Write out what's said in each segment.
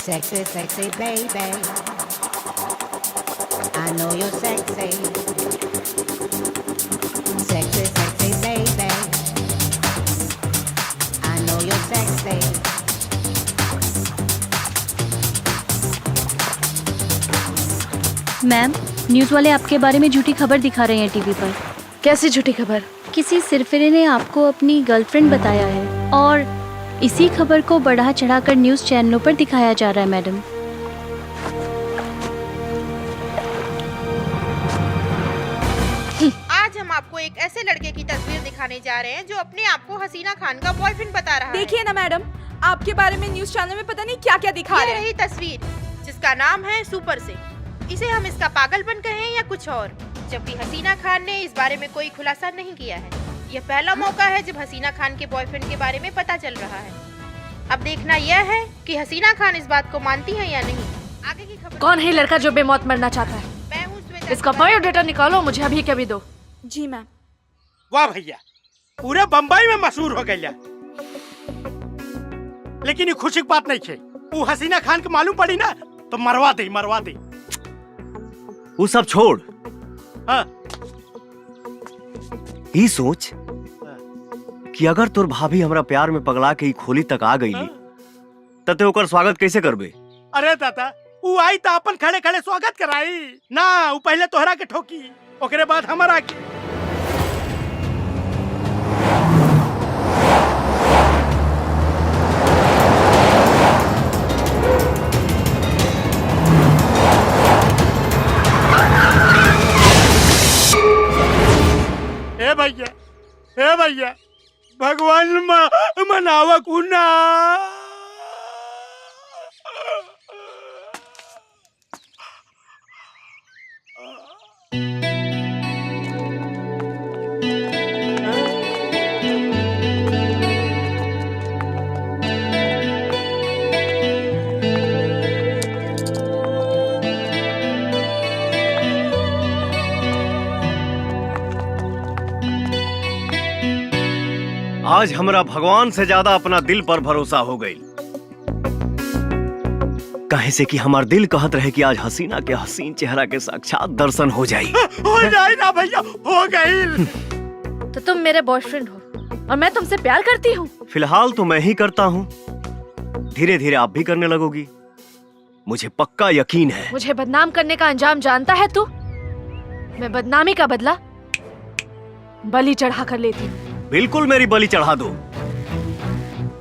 Sexy, sexy baby. I know you're sexy. Sexy, sexy baby. I know you're sexy. Ma'am, news वाले आपके बारे में झूठी खबर दिखा रहे हैं टीवी पर। कैसी झूठी खबर? किसी सिरफिरे ने आपको अपनी गर्लफ्रेंड बताया है और इसी खबर को बढ़ा चढ़ाकर न्यूज़ चैनलों पर दिखाया जा रहा है मैडम। आज हम आपको एक ऐसे लड़के की तस्वीर दिखाने जा रहे हैं जो अपने आप को हसीना खान का बॉयफ्रेंड बता रहा है। देखिए ना मैडम, आपके बारे में न्यूज़ चैनल में पता नहीं क्या क्या दिखा रहे हैं। रही तस्वीर जिसका नाम है सुपर से। इसे हम इसका पागलपन कहें या कुछ और, जबकि हसीना खान ने इस बारे में कोई खुलासा नहीं किया है। यह पहला मौका है जब हसीना खान के बॉयफ्रेंड के बारे में पता चल रहा है। अब देखना यह है कि हसीना खान इस बात को मानती है या नहीं। आगे की खबर। कौन है लड़का जो बेमौत मरना चाहता है? मैं हूँ श्वेता। इसका बायोडाटा निकालो, मुझे अभी के अभी दो। जी मैम। वाह भैया, पूरे बम्बई में मशहूर हो गया। लेकिन ये खुशी की बात नहीं है। वो हसीना खान के मालूम पड़ी ना तो मरवा दे। वो सब छोड़। हाँ। ई सोच कि अगर तोर भाभी हमरा प्यार में पगला के ई खोली तक आ गई तते ओकर स्वागत कैसे करबे? अरे दादा, वो आई तो अपन खड़े खड़े स्वागत कराई ना। वो पहले तोहरा के ठोकी, ओकरे बाद हमारा के। ए भैया, भगवान मनावा कुना। आज हमरा भगवान से ज्यादा अपना दिल पर भरोसा हो गई। कहे से कि हमार दिल कहत रहे कि आज हसीना के हसीन चेहरा के साक्षात दर्शन हो जाई। हो जाए ना भैया, हो गई। तो तुम मेरे बॉयफ्रेंड हो और मैं तुमसे प्यार करती हूँ। फिलहाल तो मैं ही करता हूँ, धीरे धीरे आप भी करने लगोगी, मुझे पक्का यकीन है। मुझे बदनाम करने का अंजाम जानता है तू? मैं बदनामी का बदला बलि चढ़ा कर लेती हूँ। बिल्कुल मेरी बलि चढ़ा दो,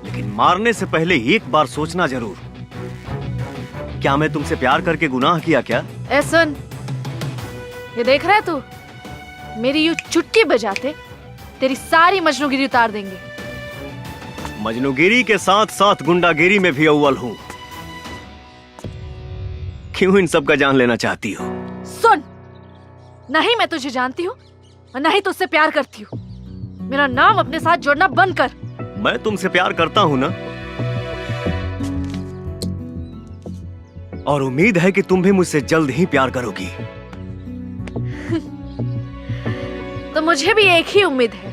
लेकिन मारने से पहले एक बार सोचना जरूर। क्या मैं तुमसे प्यार करके गुनाह किया क्या? ए सुन, ये देख रहा है तू? मेरी यूं चुटकी बजाते तेरी सारी मजनूगिरी उतार देंगे। मजनूगिरी के साथ साथ गुंडागिरी में भी अव्वल हूँ। क्यों इन सब का जान लेना चाहती हो? सुन, नहीं मैं तुझे जानती हूँ और नहीं तुझसे प्यार करती हूँ। मेरा नाम अपने साथ जोड़ना बंद कर। मैं तुमसे प्यार करता हूँ ना, और उम्मीद है कि तुम भी मुझसे जल्द ही प्यार करोगी। तो मुझे भी एक ही उम्मीद है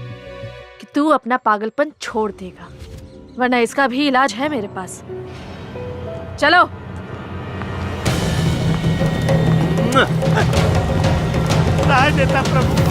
कि तू अपना पागलपन छोड़ देगा, वरना इसका भी इलाज है मेरे पास। चलो। राह देता प्रभु।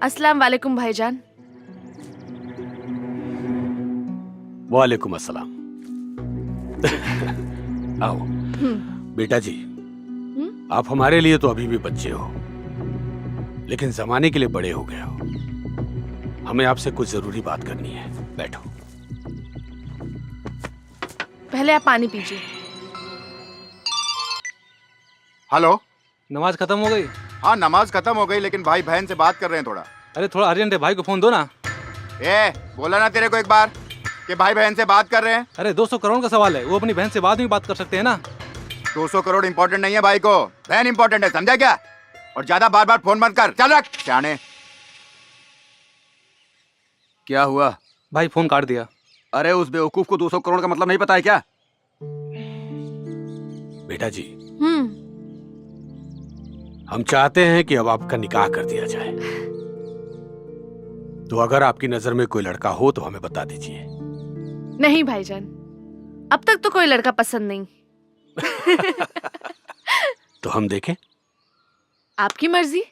अस्सलाम वालेकुम भाईजान। वालेकुम अस्सलाम। आओ बेटा जी, आप हमारे लिए तो अभी भी बच्चे हो, लेकिन जमाने के लिए बड़े हो गए हो। हमें आपसे कुछ जरूरी बात करनी है, बैठो। पहले आप पानी पीजिए। हेलो, नमाज खत्म हो गई? हाँ नमाज खत्म हो गई, लेकिन भाई बहन से बात कर रहे हैं थोड़ा। अरे थोड़ा अर्जेंट है, भाई को फोन दो ना। ए बोला ना तेरे को एक बार कि भाई बहन से बात कर रहे हैं? अरे 200 करोड़ का सवाल है, वो अपनी बहन से बाद में बात कर सकते हैं ना। 200 करोड़ इम्पोर्टेंट नहीं है भाई को, बहन इम्पोर्टेंट है, समझा क्या? और ज्यादा बार बार फोन मत कर, चल रख जाने। क्या हुआ भाई? फोन काट दिया। अरे उस बेवकूफ को 200 करोड़ का मतलब नहीं पता है क्या? बेटा जी, हम चाहते हैं कि अब आपका निकाह कर दिया जाए। तो अगर आपकी नजर में कोई लड़का हो तो हमें बता दीजिए। नहीं भाईजान, अब तक तो कोई लड़का पसंद नहीं। तो हम देखें? आपकी मर्जी।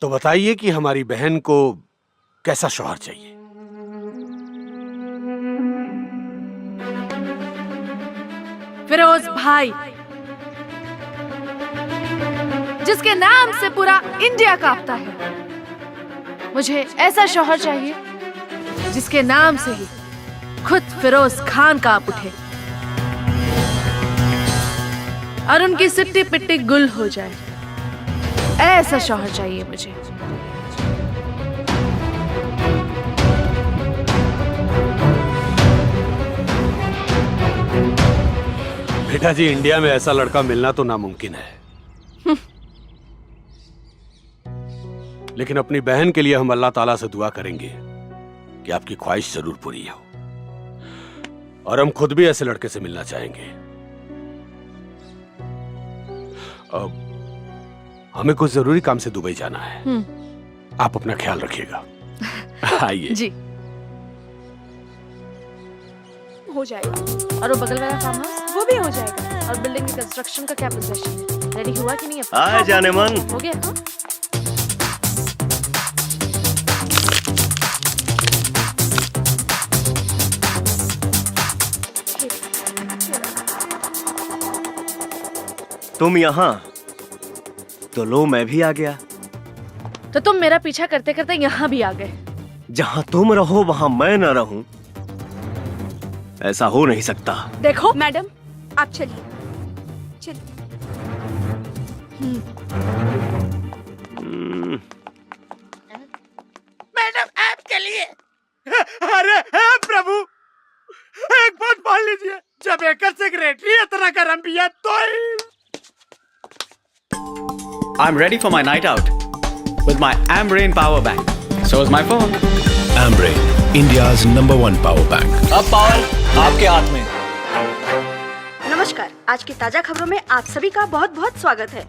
तो बताइए कि हमारी बहन को कैसा शौहर चाहिए? फिरोज भाई, जिसके नाम से पूरा इंडिया कांपता है। मुझे ऐसा शौहर चाहिए जिसके नाम से ही खुद फिरोज खान कांप उठे और उनकी सिट्टी पिट्टी गुल हो जाए। ऐसा शौहर चाहिए मुझे। बेटा जी, इंडिया में ऐसा लड़का मिलना तो नामुमकिन है। लेकिन अपनी बहन के लिए हम अल्लाह ताला से दुआ करेंगे कि आपकी ख्वाहिश जरूर पूरी हो। और हम खुद भी ऐसे लड़के से मिलना चाहेंगे। अब हमें कुछ जरूरी काम से दुबई जाना है। आप अपना ख्याल रखिएगा। आइए जी। हो जाएगा। और वो बगल वाला फार्म हाउस वो भी हो जाएगा। और बिल्डिंग के कंस्ट्रक्शन का क्या पोजीशन है? रेडी हुआ कि नहीं? आए जाने मन। हो गया? हाँ? तुम यहाँ तो लो, मैं भी आ गया। तो तुम मेरा पीछा करते करते यहाँ भी आ गए। जहाँ तुम रहो वहाँ मैं न रहूं, ऐसा हो नहीं सकता। देखो मैडम, आप चलिए चलिए। मैडम आपके लिए। अरे हे प्रभु, एक बात मान लीजिए, जब एक सेक्रेटरी इतना गरम पिया तो I'm ready for my night out with my Ambrain power bank. So is my phone. Ambrain, India's #1 power bank. अब पावर आपके हाथ में। नमस्कार, आज की ताजा खबरों में आप सभी का बहुत बहुत स्वागत है।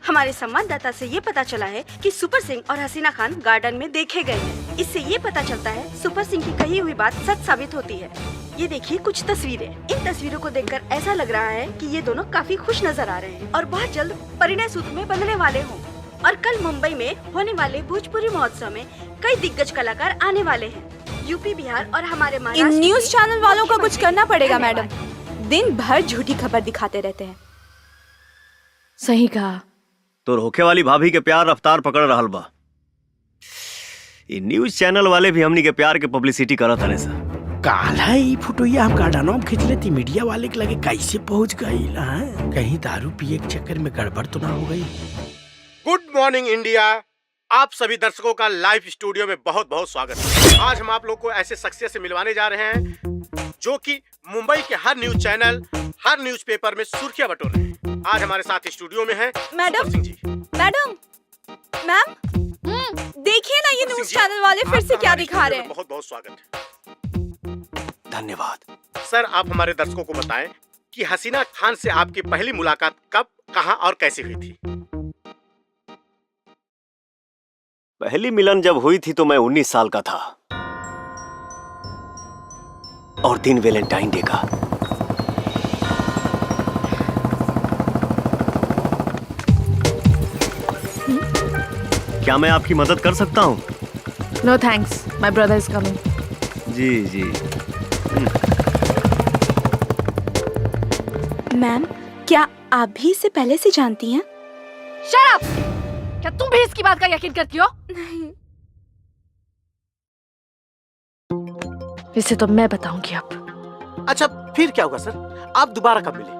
हमारे संवाददाता से ये पता चला है कि सुपर सिंह और हसीना खान गार्डन में देखे गए हैं। इससे ये पता चलता है सुपर सिंह की कही हुई बात सच साबित होती है। ये देखिए कुछ तस्वीरें। इन तस्वीरों को देखकर ऐसा लग रहा है कि ये दोनों काफी खुश नजर आ रहे हैं और बहुत जल्द परिणय सूत्र में बंधने वाले हों। और कल मुंबई में होने वाले भोजपुरी महोत्सव में कई दिग्गज कलाकार आने वाले हैं। यूपी, बिहार और हमारे इन न्यूज चैनल वालों को कुछ करना पड़ेगा मैडम। दिन भर झूठी खबर दिखाते रहते हैं। सही कहा। तो रोके वाली भाभी के प्यार रफ्तार पकड़ रहल बा। ये न्यूज चैनल वाले भी हमनी के प्यार के पब्लिसिटी करत हने सा। काला ही फोटोया हम गार्डनों में खींच लेती, मीडिया वाले के लगे कैसे पहुंच गई? कहीं दारू पिए के चक्कर में गड़बड़ तो ना हो गई? Good morning India. आप सभी दर्शकों का लाइव स्टूडियो में बहुत बहुत स्वागत है। आज हम आप लोग को ऐसे शख्सियत से मिलवाने जा रहे हैं जो कि मुंबई के हर न्यूज चैनल, हर न्यूज़पेपर में सुर्खियां बटोर रहे हैं। आज हमारे साथ स्टूडियो में है madam Singh ji. Madam ma'am, देखिए ना ये न्यूज चैनल वाले फिर से क्या दिखा रहे हैं। बहुत बहुत स्वागत है। धन्यवाद। सर, आप हमारे दर्शकों को बताएं कि हसीना खान से आपकी पहली मुलाकात कब, कहां और कैसे हुई थी? पहली मिलन जब हुई थी तो मैं 19 साल का था और दिन वैलेंटाइन डे का। क्या मैं आपकी मदद कर सकता हूँ? No thanks, my brother is coming. जी जी। मैम, क्या आप भी इसे पहले से जानती हैं? Shut up! क्या तुम भी इसकी बात का यकीन करती हो? नहीं। इसे तो मैं बताऊंगी अब। अच्छा, फिर क्या होगा सर? आप दोबारा कब मिले?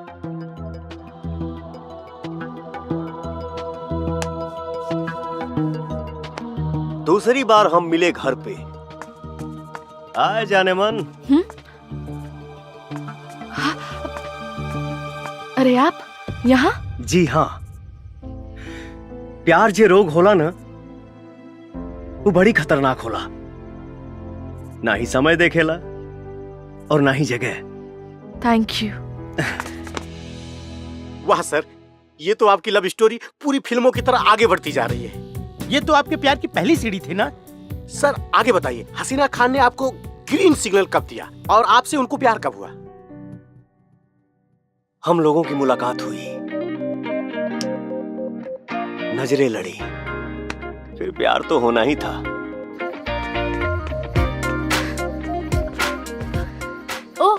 दूसरी बार हम मिले घर पे, आए जाने मन। अरे आप यहाँ? जी हाँ, प्यार जे रोग होला ना, वो बड़ी खतरनाक होला। ना ही समय देखेला और ना ही जगह। Thank you. वाह सर, ये तो आपकी लव स्टोरी पूरी फिल्मों की तरह आगे बढ़ती जा रही है। ये तो आपके प्यार की पहली सीढ़ी थी ना? सर आगे बताइए, हसीना खान ने आपको ग्रीन सिग्नल कब दिया और आपसे उनको प्यार कब हुआ? हम लोगों की मुलाकात हुई, नजरें लड़ी, फिर प्यार तो होना ही था। ओह,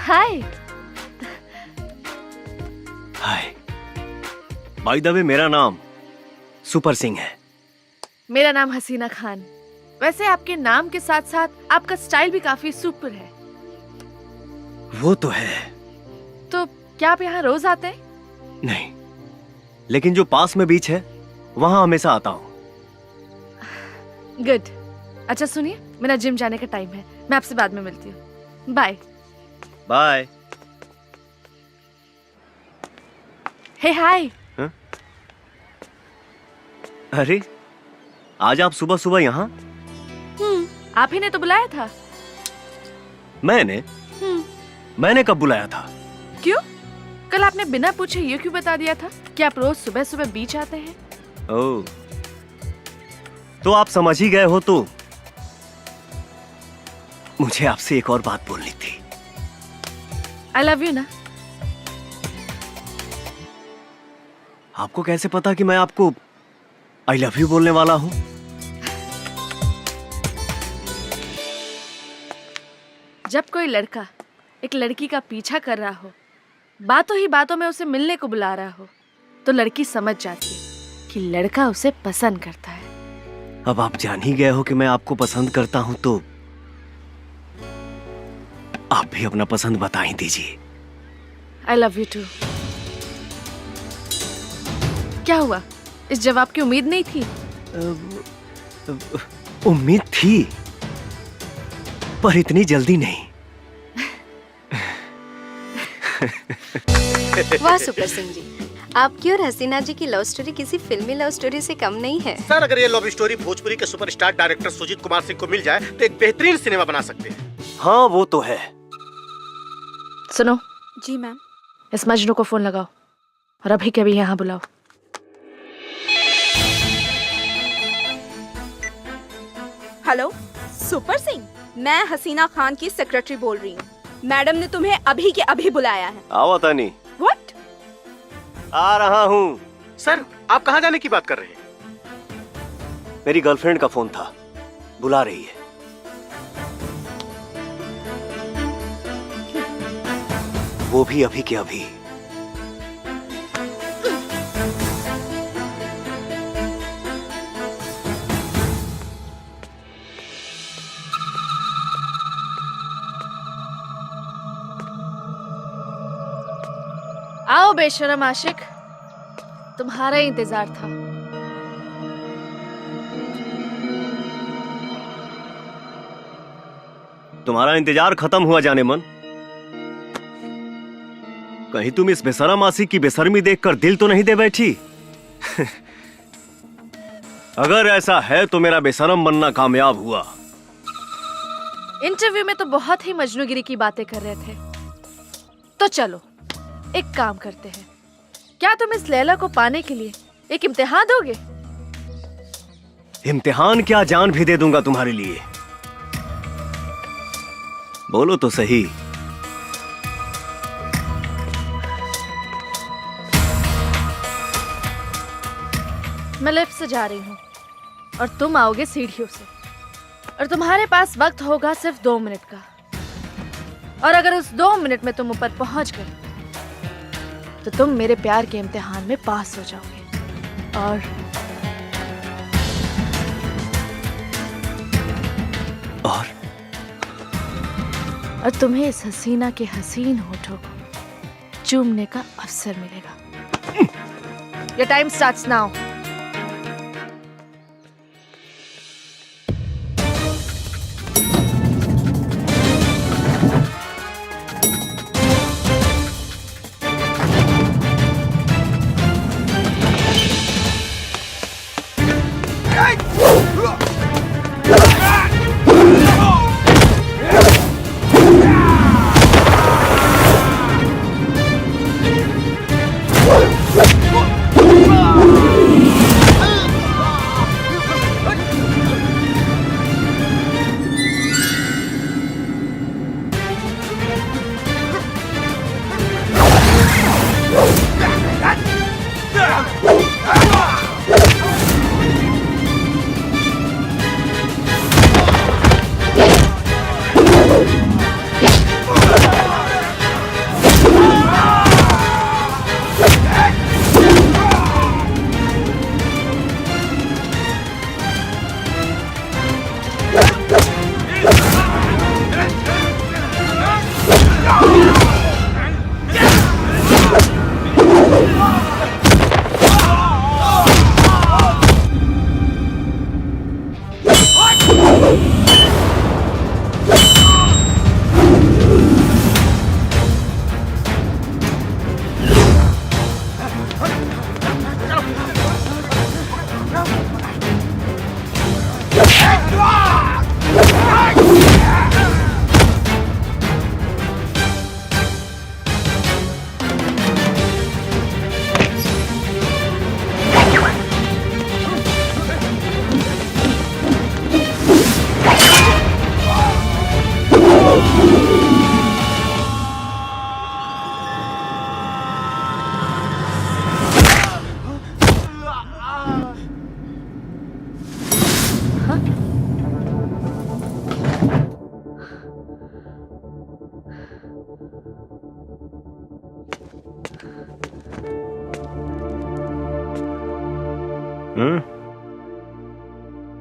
हाय। हाय। बाय द वे, मेरा नाम सुपर सिंह है। मेरा नाम हसीना खान। वैसे आपके नाम के साथ साथ आपका स्टाइल भी काफी सुपर है। वो तो है। तो क्या आप यहाँ रोज आते हैं? नहीं, लेकिन जो पास में बीच है वहां हमेशा आता हूँ। गुड। अच्छा सुनिए, मेरा जिम जाने का टाइम है, मैं आपसे बाद में मिलती हूँ। बाय। बाय। हे हाय। अरे आज आप सुबह सुबह यहाँ? आप ही ने तो बुलाया था। मैंने कब बुलाया था? क्यों? कल आपने बिना पूछे ये क्यों बता दिया था कि आप रोज सुबह सुबह बीच आते हैं? ओह, तो आप समझ ही गए हो। तो मुझे आपसे एक और बात बोलनी थी। आई लव यू ना। आपको कैसे पता कि मैं आपको आई लव यू बोलने वाला हूं? जब कोई लड़का एक लड़की का पीछा कर रहा हो, बातों ही बातों में उसे मिलने को बुला रहा हो, तो लड़की समझ जाती है कि लड़का उसे पसंद करता है। अब आप जान ही गए हो कि मैं आपको पसंद करता हूं, तो आप भी अपना पसंद बता ही दीजिए। I love you too. क्या हुआ? इस जवाब की उम्मीद नहीं थी? उम्मीद थी, पर इतनी जल्दी नहीं। वाह सुपर सिंह जी, आपकी और हसीना जी की लव स्टोरी किसी फिल्मी लव स्टोरी से कम नहीं है। सर अगर ये लव स्टोरी भोजपुरी के सुपरस्टार डायरेक्टर सुजीत कुमार सिंह को मिल जाए तो एक बेहतरीन सिनेमा बना सकते हैं। हाँ वो तो है। सुनो। जी मैम। इस मजनू को फोन लगाओ और अभी के अभी यहाँ बुलाओ। हेलो सुपर सिंह, मैं हसीना खान की सेक्रेटरी बोल रही हूँ। मैडम ने तुम्हें अभी के अभी बुलाया है। आओ तानी। व्हाट? आ रहा हूँ। सर आप कहाँ जाने की बात कर रहे हैं? मेरी गर्लफ्रेंड का फोन था, बुला रही है। वो भी अभी के अभी। आओ बेशरम आशिक, तुम्हारा ही इंतजार था। तुम्हारा इंतजार खत्म हुआ जाने मन। कहीं तुम इस बेशरम आशिक की बेशर्मी देखकर दिल तो नहीं दे बैठी? अगर ऐसा है तो मेरा बेशरम बनना कामयाब हुआ। इंटरव्यू में तो बहुत ही मजनूगिरी की बातें कर रहे थे, तो चलो एक काम करते हैं। क्या तुम इस लैला को पाने के लिए एक इम्तिहान दोगे? इम्तिहान क्या, जान भी दे दूंगा तुम्हारे लिए। बोलो तो सही। मैं लिफ्ट से जा रही हूँ और तुम आओगे सीढ़ियों से, और तुम्हारे पास वक्त होगा सिर्फ 2 मिनट का। और अगर उस 2 मिनट में तुम ऊपर पहुंच गए तो तुम मेरे प्यार के इम्तिहान में पास हो जाओगे। और तुम्हें इस हसीना के हसीन होठों को चूमने का अवसर मिलेगा। Your time starts now.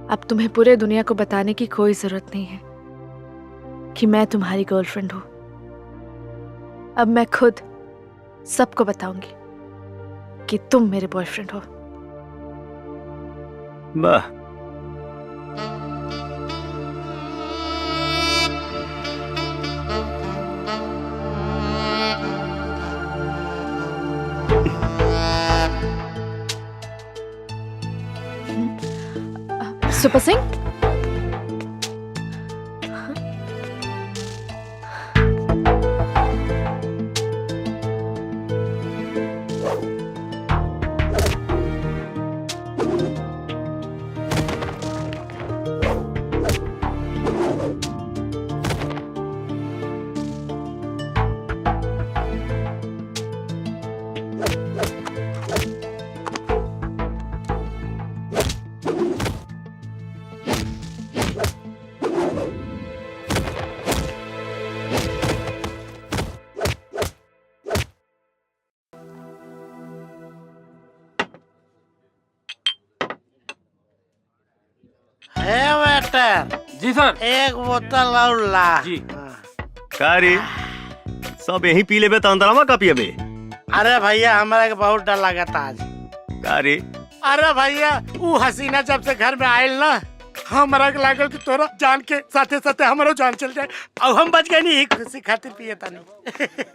अब तुम्हें पूरे दुनिया को बताने की कोई जरूरत नहीं है कि मैं तुम्हारी गर्लफ्रेंड हूं। अब मैं खुद सबको बताऊंगी कि तुम मेरे बॉयफ्रेंड हो। वाह, सुपर सिंह, जी सर, एक बोतल और ला। जी। कारी सब यही पी लेबे तो अंदरवा का पियबे? अरे भैया हमारा के बहुत डर लगा था आज। कारी अरे भैया वो हसीना जब से घर में आयल ना, हमारा के लागल कि तोरा जान के साथे साथे हमारो जान चल जाए, और हम बच गए नहीं, खुशी खातिर पिए तानी।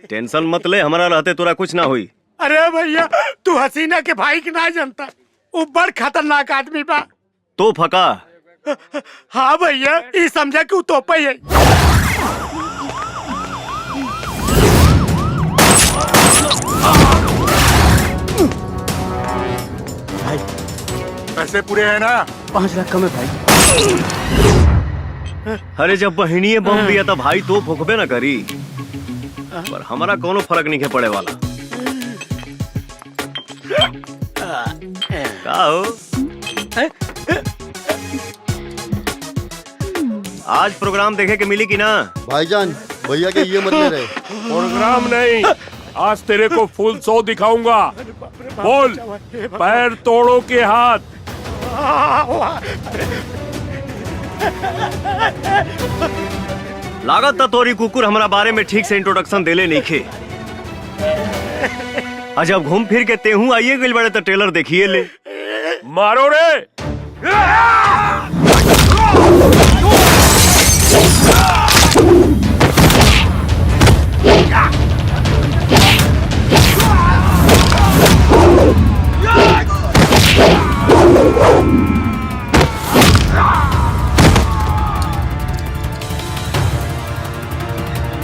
टेंशन मत ले, हमारा रहते तोरा कुछ ना हुई। अरे भैया तू हसीना के भाई के ना जानता, वो बड़ खतरनाक आदमी बा। तो फका हाँ भैया, ये समझा कि वो तोपा ही है। भाई पैसे पूरे हैं ना? 5 लाख कम है भाई। अरे जब बहनी बम दिया था भाई तो फूकबे ना करी, पर हमारा कोनो फर्क नहीं पड़े वाला। का हो? आज प्रोग्राम देखे के मिली कि ना? भाईजान भैया के ये मत ले रहे। प्रोग्राम नहीं, आज तेरे को फुल 100 दिखाऊंगा। बोल, पैर तोड़ो के हाथ। लागत था तोरी कुकुर हमारा बारे में ठीक से इंट्रोडक्शन देले नहीं खे। आज अब घूम फिर के तेहू आइए गइल बड़े तो ट्रेलर देखिए ले। मारो रे।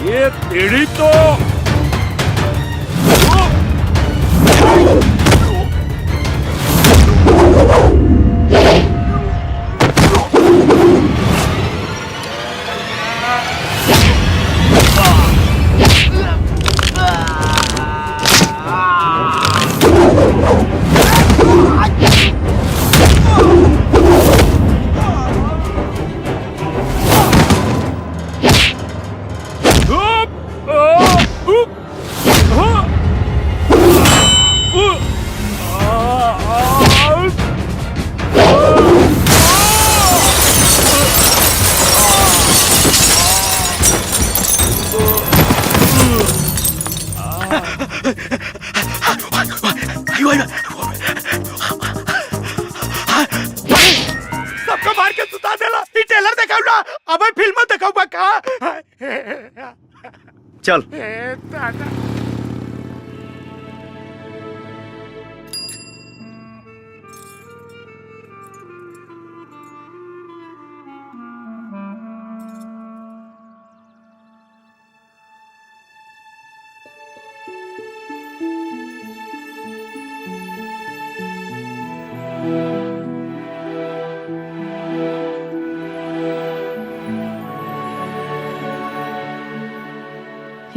ये तेरी तो सबको मार के सुता देला। ये ट्रेलर दिखाऊ ना, अब फिल्म दिखाऊ बा का। चल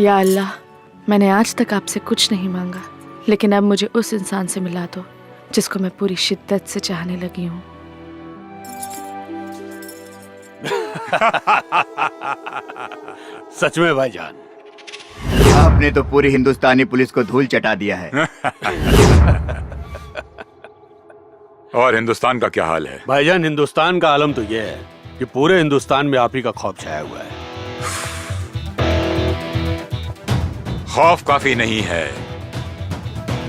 या अल्लाह, मैंने आज तक आपसे कुछ नहीं मांगा, लेकिन अब मुझे उस इंसान से मिला दो जिसको मैं पूरी शिद्दत से चाहने लगी हूँ। सच में भाईजान, आपने तो पूरी हिंदुस्तानी पुलिस को धूल चटा दिया है। और हिंदुस्तान का क्या हाल है? भाईजान, हिंदुस्तान का आलम तो यह है कि पूरे हिंदुस्तान में आप ही का खौफ छाया हुआ है। खौफ काफी नहीं है,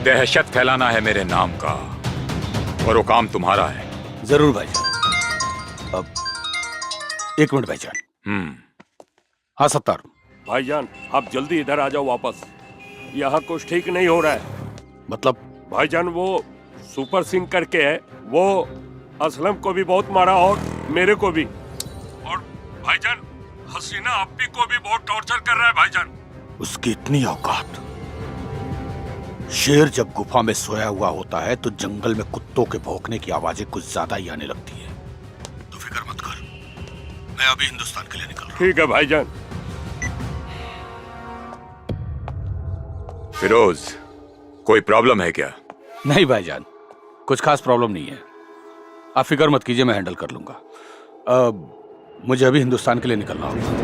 दहशत फैलाना है मेरे नाम का, और वो काम तुम्हारा है। जरूर भाईजान। अब एक मिनट भाईजान। हाँ सत्तार। भाईजान आप जल्दी इधर आ जाओ वापस, यहाँ कुछ ठीक नहीं हो रहा है। मतलब? भाईजान वो सुपर सिंह करके है, वो असलम को भी बहुत मारा और मेरे को भी, और भाईजान हसीना अप्पी को भी बहुत टॉर्चर कर रहा है भाईजान। उसकी इतनी औकात। शेर जब गुफा में सोया हुआ होता है तो जंगल में कुत्तों के भौंकने की आवाजें कुछ ज्यादा ही आने लगती है। तो फिक्र मत कर, मैं अभी हिंदुस्तान के लिए निकल रहा हूं। ठीक है भाईजान। फिरोज, कोई प्रॉब्लम है क्या? नहीं भाईजान, कुछ खास प्रॉब्लम नहीं है। आप फिक्र मत कीजिए, मैं हैंडल कर लूंगा। मुझे अभी हिंदुस्तान के लिए निकलना होगा।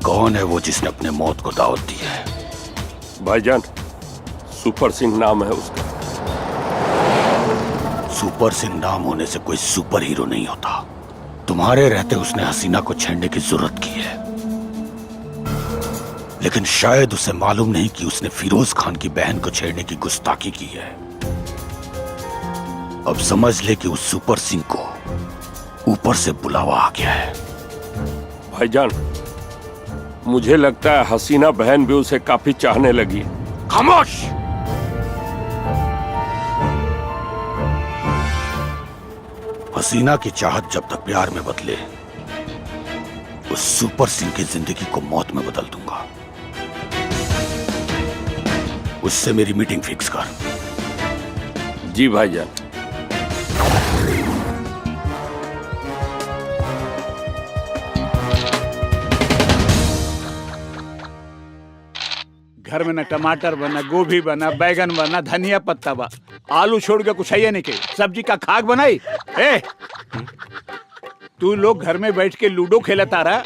कौन है वो जिसने अपने मौत को दावत दी है? भाईजान सुपर सिंह नाम है उसका। सुपर सिंह नाम होने से कोई सुपर हीरो नहीं होता। तुम्हारे रहते उसने हसीना को छेड़ने की जरूरत की है, लेकिन शायद उसे मालूम नहीं कि उसने फिरोज खान की बहन को छेड़ने की गुस्ताखी की है। अब समझ ले कि उस सुपर सिंह को ऊपर से बुलावा आ गया है। भाईजान मुझे लगता है हसीना बहन भी उसे काफी चाहने लगी है। खामोश! हसीना की चाहत जब तक प्यार में बदले, उस सुपर सिंह की जिंदगी को मौत में बदल दूंगा। उससे मेरी मीटिंग फिक्स कर। जी भाईजान। घर में न टमाटर बना, गोभी बना, बैगन बना, धनिया पत्ता बा, आलू छोड़ के कुछ है नहीं के सब्जी का खाक बनाई। ए, तू लोग घर में बैठ के लूडो खेलता रहा,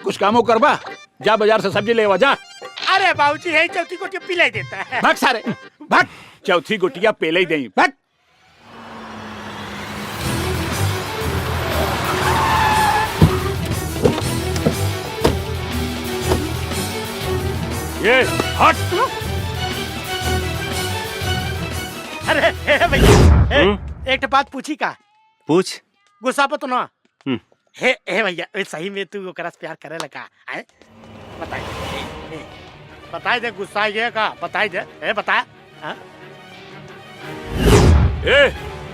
कुछ कामों करबा। जा बाजार से सब्जी लेवा जा। अरे बाबूजी है चौथी गोटियां पिलाई देता है। भाग सारे भाग, चौथी गोटियां पेले ही दें। भाग। ये हट। अरे भैया एक बात पूछी का? पूछ। गुस्सा पतो ना? हे भैया सही में तू ओकरा से प्यार करे लगा है? बताई दे गुस्सा ये का बताई दे। बता। ए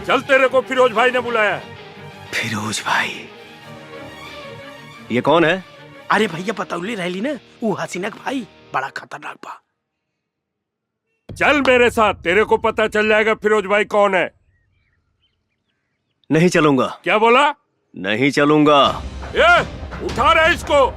चल, तेरे को फिरोज भाई ने बुलाया। फिरोज भाई? ये कौन है? अरे भैया बतौली रहली ना, वो हसीना का भाई बड़ा खतरनाक बा। चल मेरे साथ, तेरे को पता चल जाएगा फिरोज भाई कौन है। नहीं चलूंगा। क्या बोला? नहीं चलूंगा। ए, उठा रहे इसको।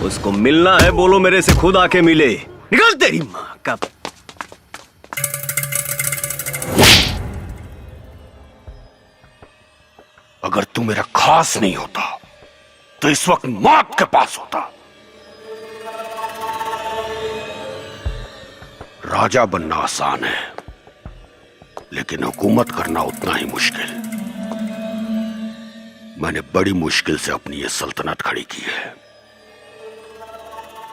उसको मिलना है, बोलो मेरे से खुद आके मिले। निकल तेरी माँ का। अगर तू मेरा खास नहीं होता तो इस वक्त मौत के पास होता। राजा बनना आसान है, लेकिन हुकूमत करना उतना ही मुश्किल। मैंने बड़ी मुश्किल से अपनी ये सल्तनत खड़ी की है,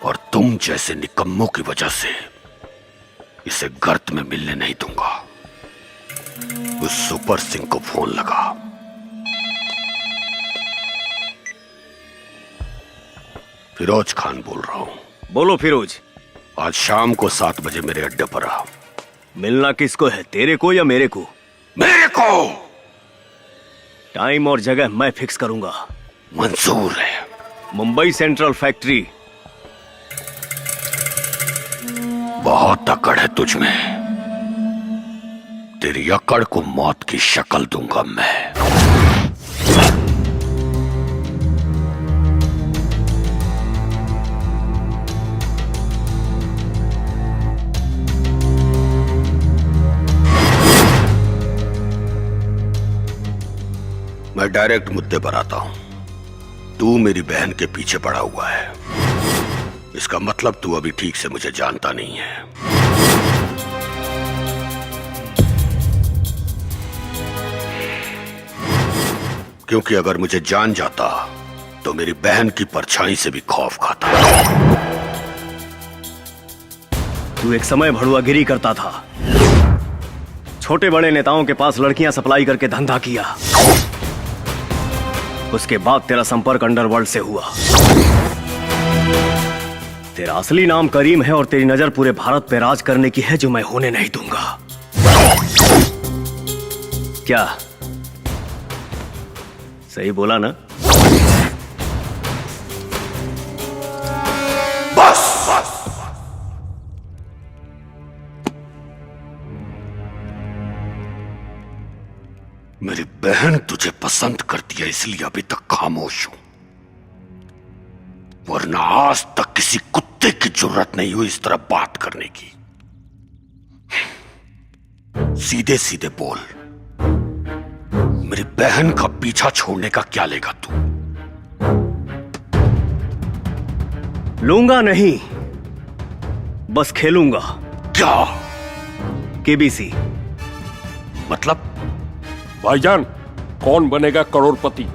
और तुम जैसे निकम्मों की वजह से इसे गर्त में मिलने नहीं दूंगा। उस सुपर सिंह को फोन लगा। फिरोज खान बोल रहा हूँ। बोलो फिरोज। आज शाम को 7 बजे मेरे अड्डे पर आओ। मिलना किसको है, तेरे को या मेरे को? मेरे को। टाइम और जगह मैं फिक्स करूंगा। मंजूर है। Mumbai central factory. बहुत अकड़ है तुझ में। तेरी अकड़ को मौत की शक्ल दूंगा मैं। मैं डायरेक्ट मुद्दे पर आता हूं। तू मेरी बहन के पीछे पड़ा हुआ है। इसका मतलब तू अभी ठीक से मुझे जानता नहीं है। क्योंकि अगर मुझे जान जाता तो मेरी बहन की परछाई से भी खौफ खाता। तू एक समय भड़ुआगिरी करता था, छोटे बड़े नेताओं के पास लड़कियां सप्लाई करके धंधा किया। उसके बाद तेरा संपर्क अंडरवर्ल्ड से हुआ। तेरा असली नाम करीम है और तेरी नजर पूरे भारत पे राज करने की है, जो मैं होने नहीं दूंगा। क्या सही बोला ना? बस मेरी बहन तुझे पसंद करती है, इसलिए अभी तक खामोश हूं। वरना आज तक किसी कुत्ते की जरूरत नहीं हुई इस तरह बात करने की। सीधे सीधे बोल, मेरी बहन का पीछा छोड़ने का क्या लेगा तू? लूंगा नहीं, बस खेलूंगा। क्या? केबीसी। मतलब? भाईजान, कौन बनेगा करोड़पति?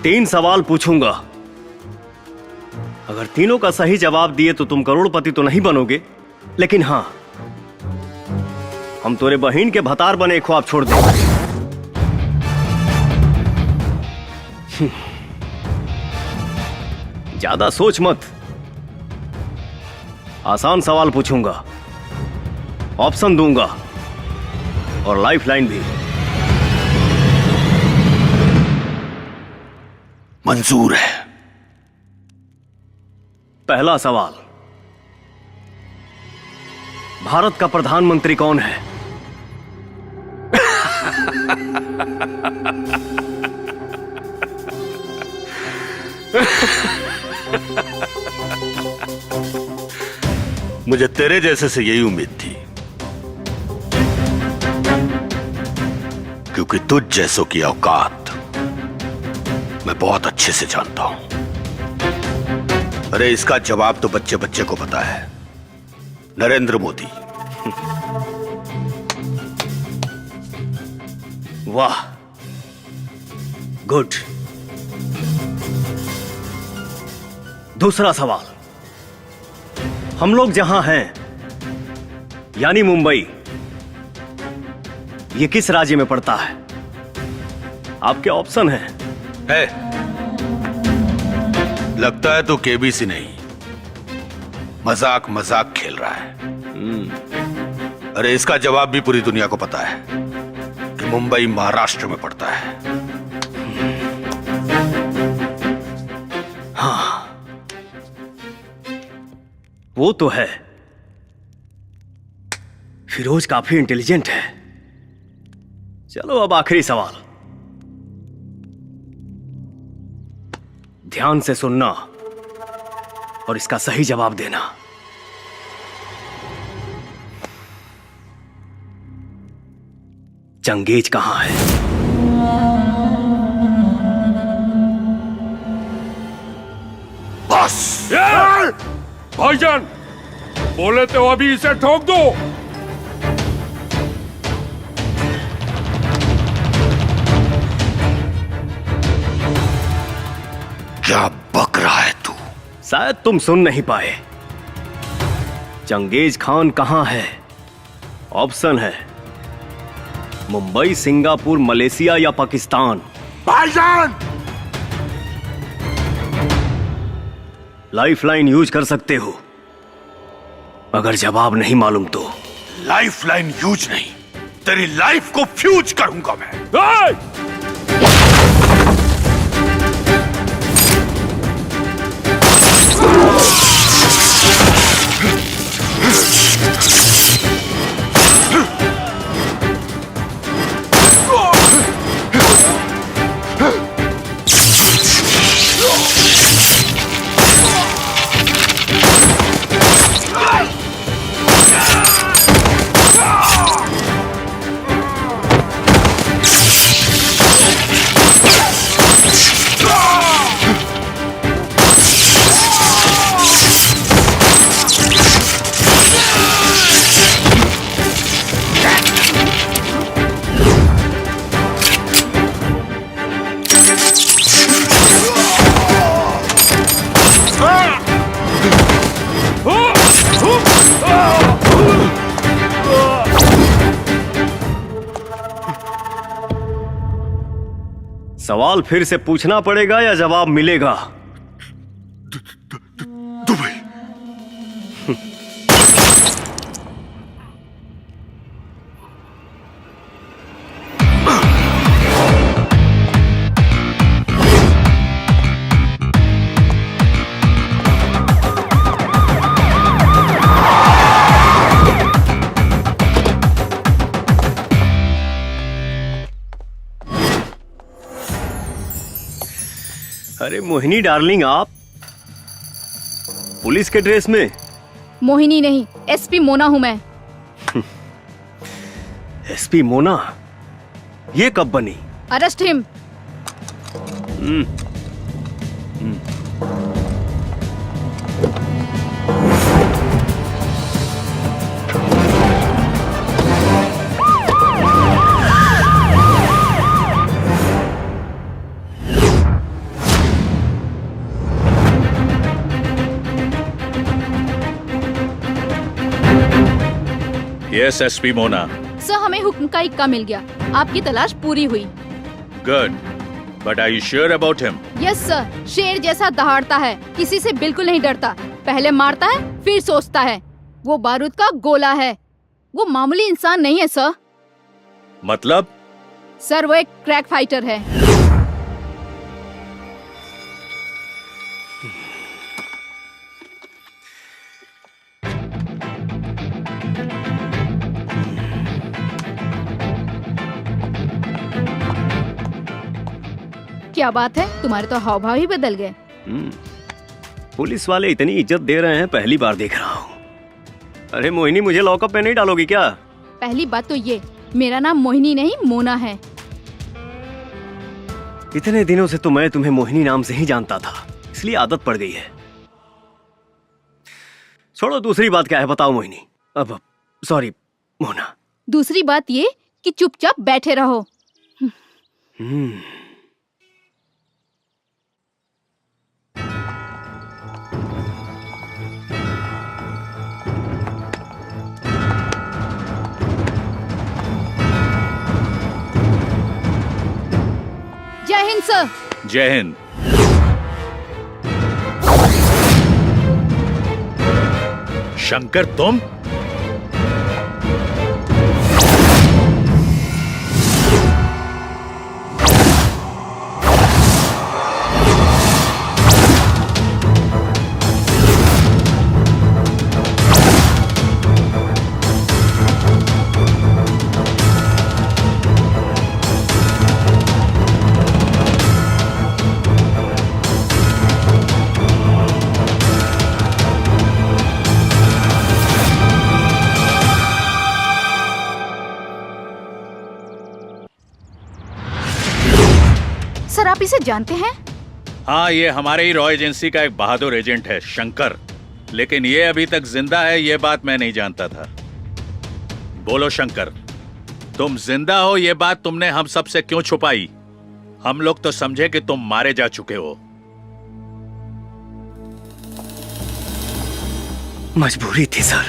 तीन सवाल पूछूंगा। अगर तीनों का सही जवाब दिए तो तुम करोड़पति तो नहीं बनोगे, लेकिन हां, हम तोरे बहन के भतार बने ख्वाब छोड़ देंगे। ज्यादा सोच मत। आसान सवाल पूछूंगा, ऑप्शन दूंगा और लाइफ लाइन भी। मंजूर है। पहला सवाल, भारत का प्रधानमंत्री कौन है? मुझे तेरे जैसे से यही उम्मीद थी, क्योंकि तुझ जैसों की औकात मैं बहुत अच्छे से जानता हूं। अरे इसका जवाब तो बच्चे बच्चे को पता है, नरेंद्र मोदी। वाह, गुड। दूसरा सवाल, हम लोग जहां हैं यानी मुंबई, ये किस राज्य में पड़ता है? आपके ऑप्शन हैं। है। लगता है तो केबीसी नहीं, मजाक मजाक खेल रहा है। अरे इसका जवाब भी पूरी दुनिया को पता है कि मुंबई महाराष्ट्र में पड़ता है। हाँ, वो तो है। फिरोज काफी इंटेलिजेंट है। चलो अब आखिरी सवाल, ध्यान से सुनना और इसका सही जवाब देना। चंगेज कहां है? बस भाईजान, बोले तो अभी इसे ठोक दो। क्या बक रहा है तू? शायद तुम सुन नहीं पाए। चंगेज खान कहां है? ऑप्शन है मुंबई, सिंगापुर, मलेशिया या पाकिस्तान। भाईजान! लाइफलाइन यूज कर सकते हो अगर जवाब नहीं मालूम तो। लाइफलाइन यूज नहीं, तेरी लाइफ को फ्यूज करूंगा मैं। सवाल फिर से पूछना पड़ेगा या जवाब मिलेगा? दुबई। अरे मोहिनी डार्लिंग, आप पुलिस के ड्रेस में? मोहिनी नहीं, एसपी मोना हूँ मैं। एसपी मोना? ये कब बनी? Arrest him. Yes SP Mona. Sir, हमें हुक्म का इक्का मिल गया, आपकी तलाश पूरी हुई। Good, but are you sure about him? Yes sir, शेर जैसा दहाड़ता है, किसी से बिल्कुल नहीं डरता, पहले मारता है फिर सोचता है। वो बारूद का गोला है, वो मामूली इंसान नहीं है सर। मतलब? सर, वो एक क्रैक फाइटर है। क्या बात है, तुम्हारे तो हाव भाव ही बदल गए। पुलिस वाले इतनी इज्जत दे रहे हैं, पहली बार देख रहा हूँ। अरे मोहिनी, मुझे लॉकअप में नहीं डालोगी क्या? पहली बात तो ये, मेरा नाम मोहिनी नहीं मोना है। इतने दिनों से तो मैं तुम्हें मोहिनी नाम से ही जानता था, इसलिए आदत पड़ गई है। छोड़ो, दूसरी बात क्या है बताओ मोहिनी। अब सॉरी मोना। दूसरी बात ये कि चुपचाप बैठे रहो। जय हिंद सर। जय हिंद। शंकर, तुम? सर, आप इसे जानते हैं? हाँ, ये हमारे ही रॉ एजेंसी का एक बहादुर एजेंट है, शंकर। लेकिन ये अभी तक जिंदा है, ये बात मैं नहीं जानता था। बोलो शंकर, तुम जिंदा हो ये बात तुमने हम सब से क्यों छुपाई? हम लोग तो समझे कि तुम मारे जा चुके हो। मजबूरी थी सर।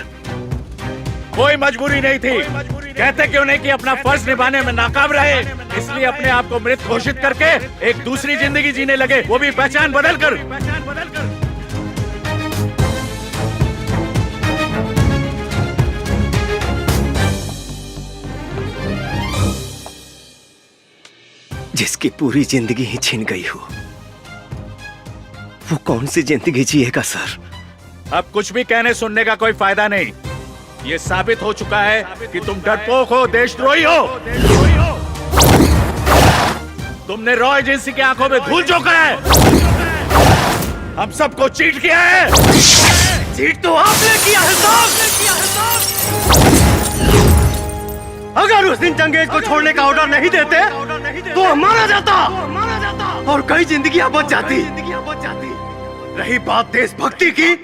कोई मजबूरी नहीं थी। कहते क्यों नहीं कि अपना फर्ज निभाने में नाकाम रहे, इसलिए अपने आप को मृत घोषित करके एक दूसरी जिंदगी जीने लगे, वो भी पहचान बदल कर। जिसकी पूरी जिंदगी ही छिन गई हो, वो कौन सी जिंदगी जिएगा सर? अब कुछ भी कहने सुनने का कोई फायदा नहीं। ये साबित हो चुका है कि तुम डरपोक हो, देशद्रोही हो। तुमने रॉ एजेंसी की आंखों में धूल झोंका है, हम सबको चीट किया है। चीट तो आपने किया है साहब। अगर उस दिन चंगेज को छोड़ने का ऑर्डर नहीं देते तो हम मारा जाता और कई जिंदगियां बच जाती। रही बात देशभक्ति की,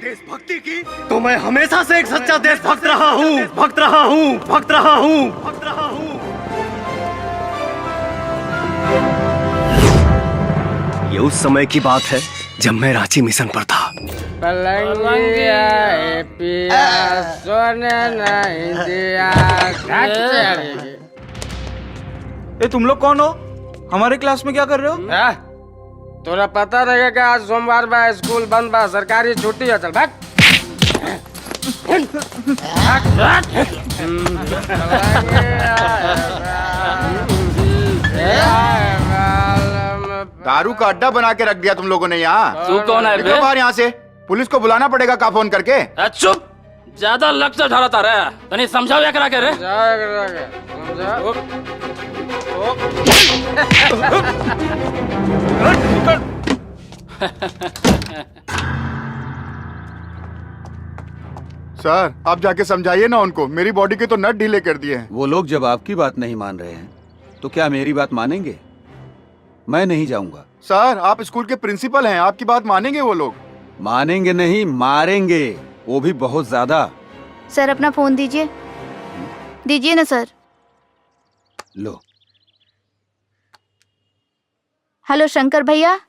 तो मैं हमेशा से एक सच्चा देशभक्त रहा हूँ, भक्त रहा हूँ, भक्त रहा हूँ, भक्त रहा हूँ। ये उस समय की बात है जब मैं रांची मिशन पर था। ए तुम लोग कौन हो? हमारे क्लास में क्या कर रहे हो? तोरा पता रहेगा आज सोमवार बा, स्कूल बंद बा, सरकारी छुट्टी है। चल भाग। दारू का अड्डा बना के रख दिया तुम लोगों ने यहाँ। तू कौन है बे? बाहर यहाँ से पुलिस को बुलाना पड़ेगा का फोन करके। चुप, ज्यादा लक्ष्य ढालता रहे, तनी समझाओ या करा के रे। सर आप जाके समझाइए ना उनको, मेरी बॉडी के तो नट ढीले कर दिए हैं। वो लोग जब आपकी बात नहीं मान रहे हैं तो क्या मेरी बात मानेंगे? मैं नहीं जाऊंगा। सर आप स्कूल के प्रिंसिपल हैं, आपकी बात मानेंगे वो लोग? मानेंगे नहीं, मारेंगे, वो भी बहुत ज्यादा। सर अपना फोन दीजिए। दीजिए ना सर। लो। हेलो शंकर भैया।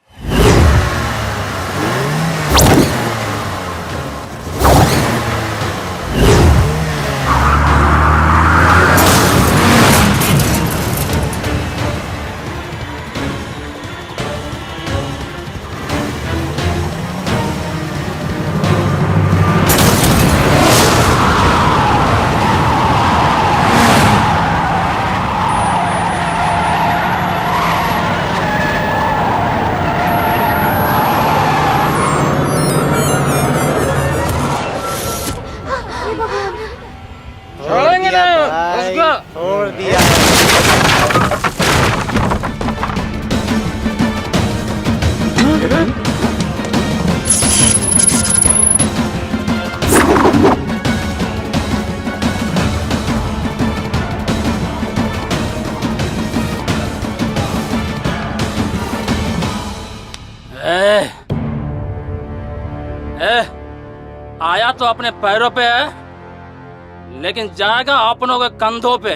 आया तो अपने पैरों पे है, लेकिन जाएगा अपनों के कंधों पे।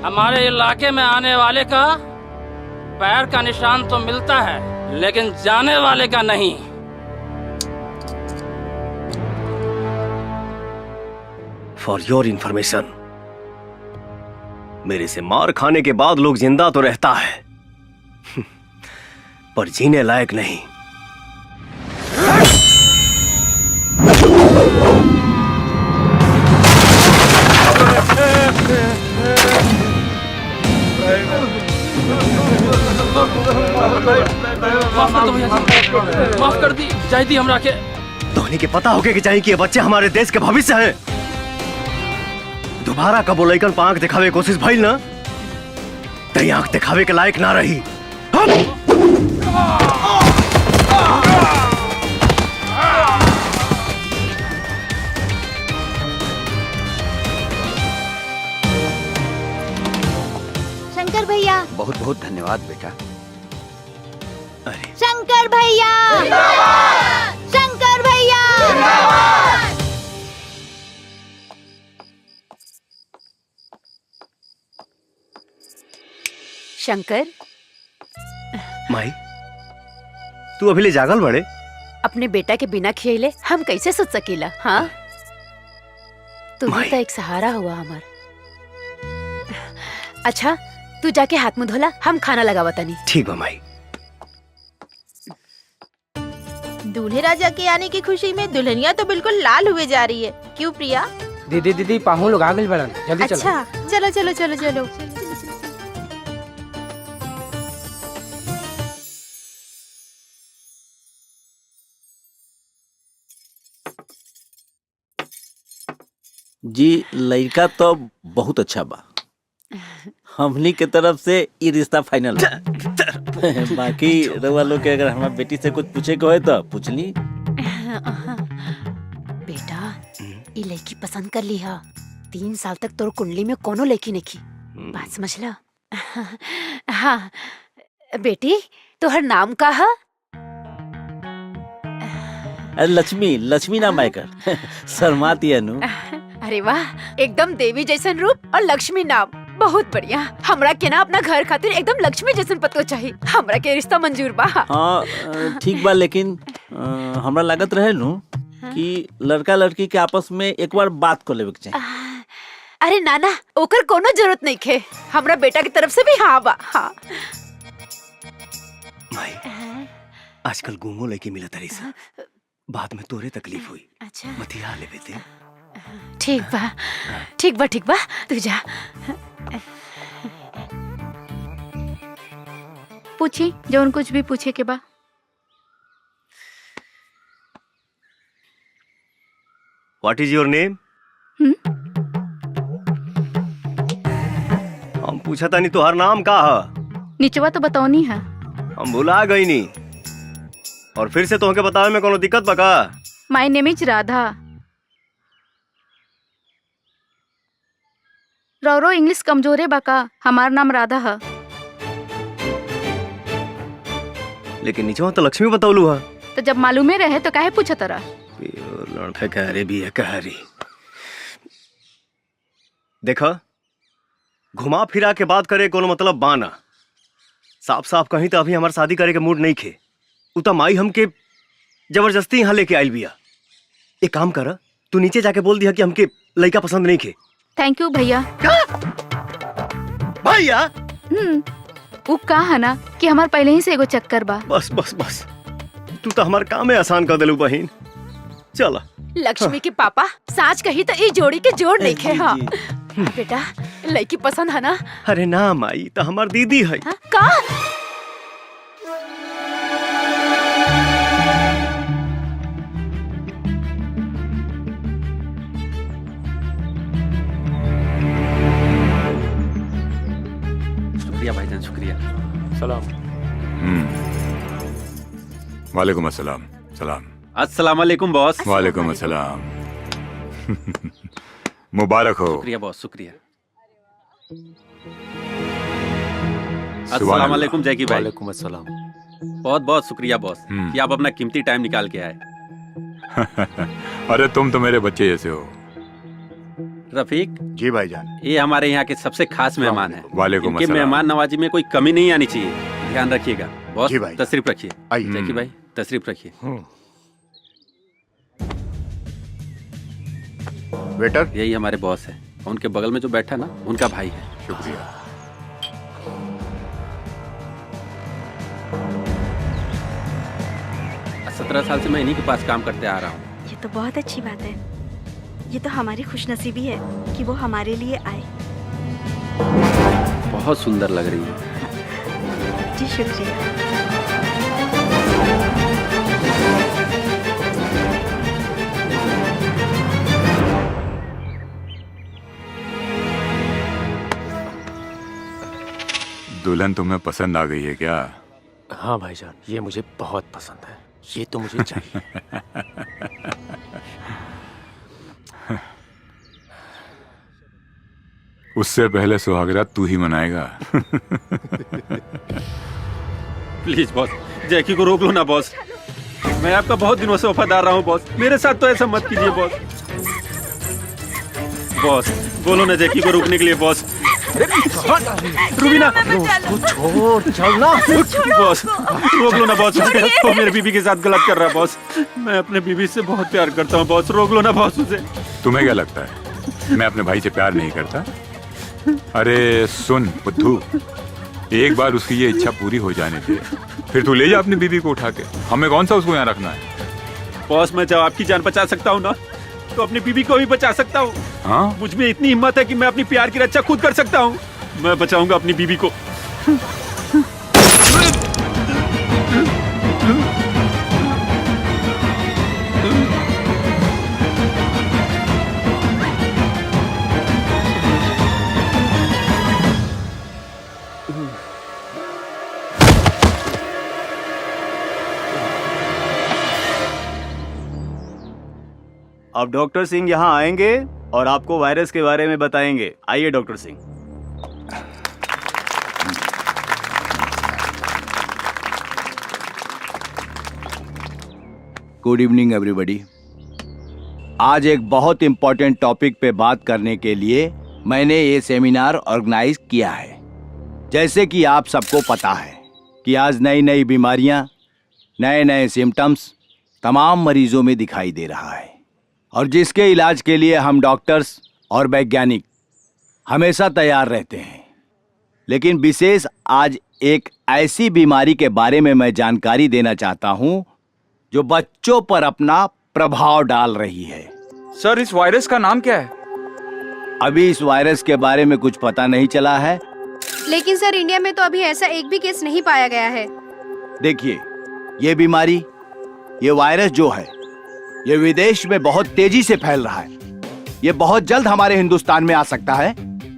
हमारे इलाके में आने वाले का पैर का निशान तो मिलता है, लेकिन जाने वाले का नहीं। फॉर योर इंफॉर्मेशन, मेरे से मार खाने के बाद लोग जिंदा तो रहता है पर जीने लायक नहीं। माफ कर दी जायदी हमरा के। धोनी के पता होके कि चाहिए कि ये बच्चे हमारे देश के भविष्य हैं। दोबारा कब वो लइकन आंख दिखावे कोशिश भइल ना, तई आंख दिखावे के लायक ना रही। शंकर भैया। बहुत बहुत धन्यवाद बेटा। शंकर भैया। शंकर भैया। शंकर, माई तू अभी ले जागल बड़े? अपने बेटा के बिना खियले हम कैसे सोच सकीला? हाँ, तुम्हें तो एक सहारा हुआ हमार। अच्छा, तू जाके हाथ मुंह धोला, हम खाना लगावा तनी। ठीक बा माई। दूल्हे राजा के आने की खुशी में दुल्हनिया तो बिल्कुल लाल हुए जा रही है। क्यों प्रिया? दीदी पाहु लोग आ गइल बड़न, जल्दी चलो। अच्छा, चलो चलो चलो चलो। जी लड़का तो बहुत अच्छा बा, हमनी के तरफ से ये रिश्ता फाइनल बा। बाकी रउआ लोग के अगर हमार बेटी से कुछ पूछे के होए तो पूछ ली। बेटा, ये लड़की पसंद कर ली है। 3 साल तक तोर कुंडली में कोनो लड़की नहीं की, बात समझ ला। हाँ बेटी, तोहर नाम का है? लक्ष्मी, लक्ष्मी नाम है कर। शर्माती है नु। अरे वाह, एकदम देवी जैसन रूप और लक्ष्मी नाम, बहुत बढ़िया। हमरा के ना अपना घर खातिर एकदम लक्ष्मी जैसन पतो चाहिए। हमरा के रिश्ता मंजूर बा। हाँ ठीक बा, लेकिन हमरा लागत रहे नु कि लड़का लड़की के आपस में एक बार बात कर लेवे के चाहिए। अरे नाना, ओकर कोनो जरूरत नहीं खे। हमरा बेटा की तरफ से भी हाँ बा। हाँ माई, आजकल गुंगो लेके मिला तारी सा, बाद में तोरे तकलीफ हुई। अच्छा, मतिया ले बेटे। ठीक बा, ठीक बा, ठीक बा, तू जा। पूछी जौन कुछ भी पूछे के बा। What is your name? हम पूछा था नहीं तोहर नाम का है? निचवा तो बताओनी है। हम भुला गई नहीं, और फिर से तोहके बतावे में कोनो दिक्कत बा का? My name is Radha. रौरो इंग्लिश कमजोरे बा का? हमार नाम राधा है। लेकिन नीचे तो लक्ष्मी बतावलू है। तो जब मालूमे रहे तो काहे पूछा तरा? लड़का कह रहे भी है, कह रही। देखा, घुमा फिरा के बात करे कोनो मतलब बाना। साफ साफ कहीं तो अभी हमार शादी करे के मूड नहीं खे। उता माई हमके जबरदस्ती यहाँ लेके आयल बिया। एक काम कर, तू नीचे जाके बोल दिया कि हमके लड़का पसंद नहीं खे। थैंक यू भैया। भैया? वो का है ना कि हमार पहले ही से एगो चक्कर बा। बस बस बस, तू तो हमार काम में आसान कर दिलू बहिन। चला। लक्ष्मी के पापा साच कही तो ई जोड़ी के जोड़ नहीं खे। हाँ बेटा, लड़की पसंद है ना? अरे ना माई, तो हमार दीदी है। का? शुक्रिया भाईजान, शुक्रिया। सलाम। वालेकुम अस्सलाम। सलाम। अस्सलाम वालेकुम बॉस। वालेकुम अस्सलाम। मुबारक हो। शुक्रिया बॉस, शुक्रिया। अस्सलाम वालेकुम जैकी भाई। वालेकुम अस्सलाम। बहुत बहुत शुक्रिया बॉस कि आप अपना कीमती टाइम निकाल के आए। अरे तुम तो मेरे बच्चे जैसे हो। रफीक जी भाईजान, ये हमारे यहाँ के सबसे खास मेहमान हैं। वालेकुम इनके अस्सलाम। मेहमान नवाजी में कोई कमी नहीं आनी चाहिए, ध्यान रखिएगा। बॉस जी भाई। तशरीफ रखिए। आइए। जैकी भाई तशरीफ रखिए। वेटर, यही हमारे बॉस है। उनके बगल में जो बैठा ना, उनका भाई है। शुक्रिया। 17 साल से मैं इन्हीं के पास काम करते आ रहा हूँ। ये तो बहुत अच्छी बात है। ये तो हमारी खुशनसीबी है कि वो हमारे लिए आए। बहुत सुंदर लग रही है। जी शुक्रिया। दुल्हन तुम्हें पसंद आ गई है क्या? हाँ भाईजान, ये मुझे बहुत पसंद है। ये तो मुझे चाहिए। उससे पहले सुहागरात तू ही मनाएगा। प्लीज बॉस, जैकी को रोक लो ना बॉस। मैं आपका बहुत दिनों से वफादार रहा हूँ बॉस। मेरे साथ तो ऐसा मत कीजिए बॉस। बॉस बोलो ना जैकी को रोकने के लिए बॉस। रूबीना छोड़ चल ना बॉस, रोक लो ना बॉस, वो मेरे बीबी के साथ गलत कर रहा है बॉस। मैं अपने बीबी से बहुत प्यार करता हूँ बॉस, रोक लो ना बॉस उसे। तुम्हें क्या लगता है मैं अपने भाई से प्यार नहीं करता? अरे सुन बुद्धू, एक बार उसकी ये इच्छा पूरी हो जाने दे, फिर तू ले जा अपनी बीबी को उठा के। हमें कौन सा उसको यहाँ रखना है? बॉस मैं जब आपकी जान बचा सकता हूँ ना, तो अपनी बीबी को भी बचा सकता हूँ। हाँ? मुझ में इतनी हिम्मत है कि मैं अपनी प्यार की रक्षा खुद कर सकता हूँ। मैं बचाऊंगा अपनी बीबी को। अब डॉक्टर सिंह यहाँ आएंगे और आपको वायरस के बारे में बताएंगे। आइए doctor Singh. Good evening everybody. आज एक बहुत इंपॉर्टेंट टॉपिक पे बात करने के लिए मैंने ये सेमिनार ऑर्गेनाइज किया है। जैसे कि आप सबको पता है कि आज नई नई बीमारियां, नए नए सिम्टम्स तमाम मरीजों में दिखाई दे रहा है, और जिसके इलाज के लिए हम डॉक्टर्स और वैज्ञानिक हमेशा तैयार रहते हैं। लेकिन विशेष आज एक ऐसी बीमारी के बारे में मैं जानकारी देना चाहता हूं जो बच्चों पर अपना प्रभाव डाल रही है। सर इस वायरस का नाम क्या है? अभी इस वायरस के बारे में कुछ पता नहीं चला है। लेकिन सर इंडिया में तो अभी ऐसा एक भी केस नहीं पाया गया है। देखिए, ये बीमारी, ये वायरस जो है, ये विदेश में बहुत तेजी से फैल रहा है। ये बहुत जल्द हमारे हिंदुस्तान में आ सकता है।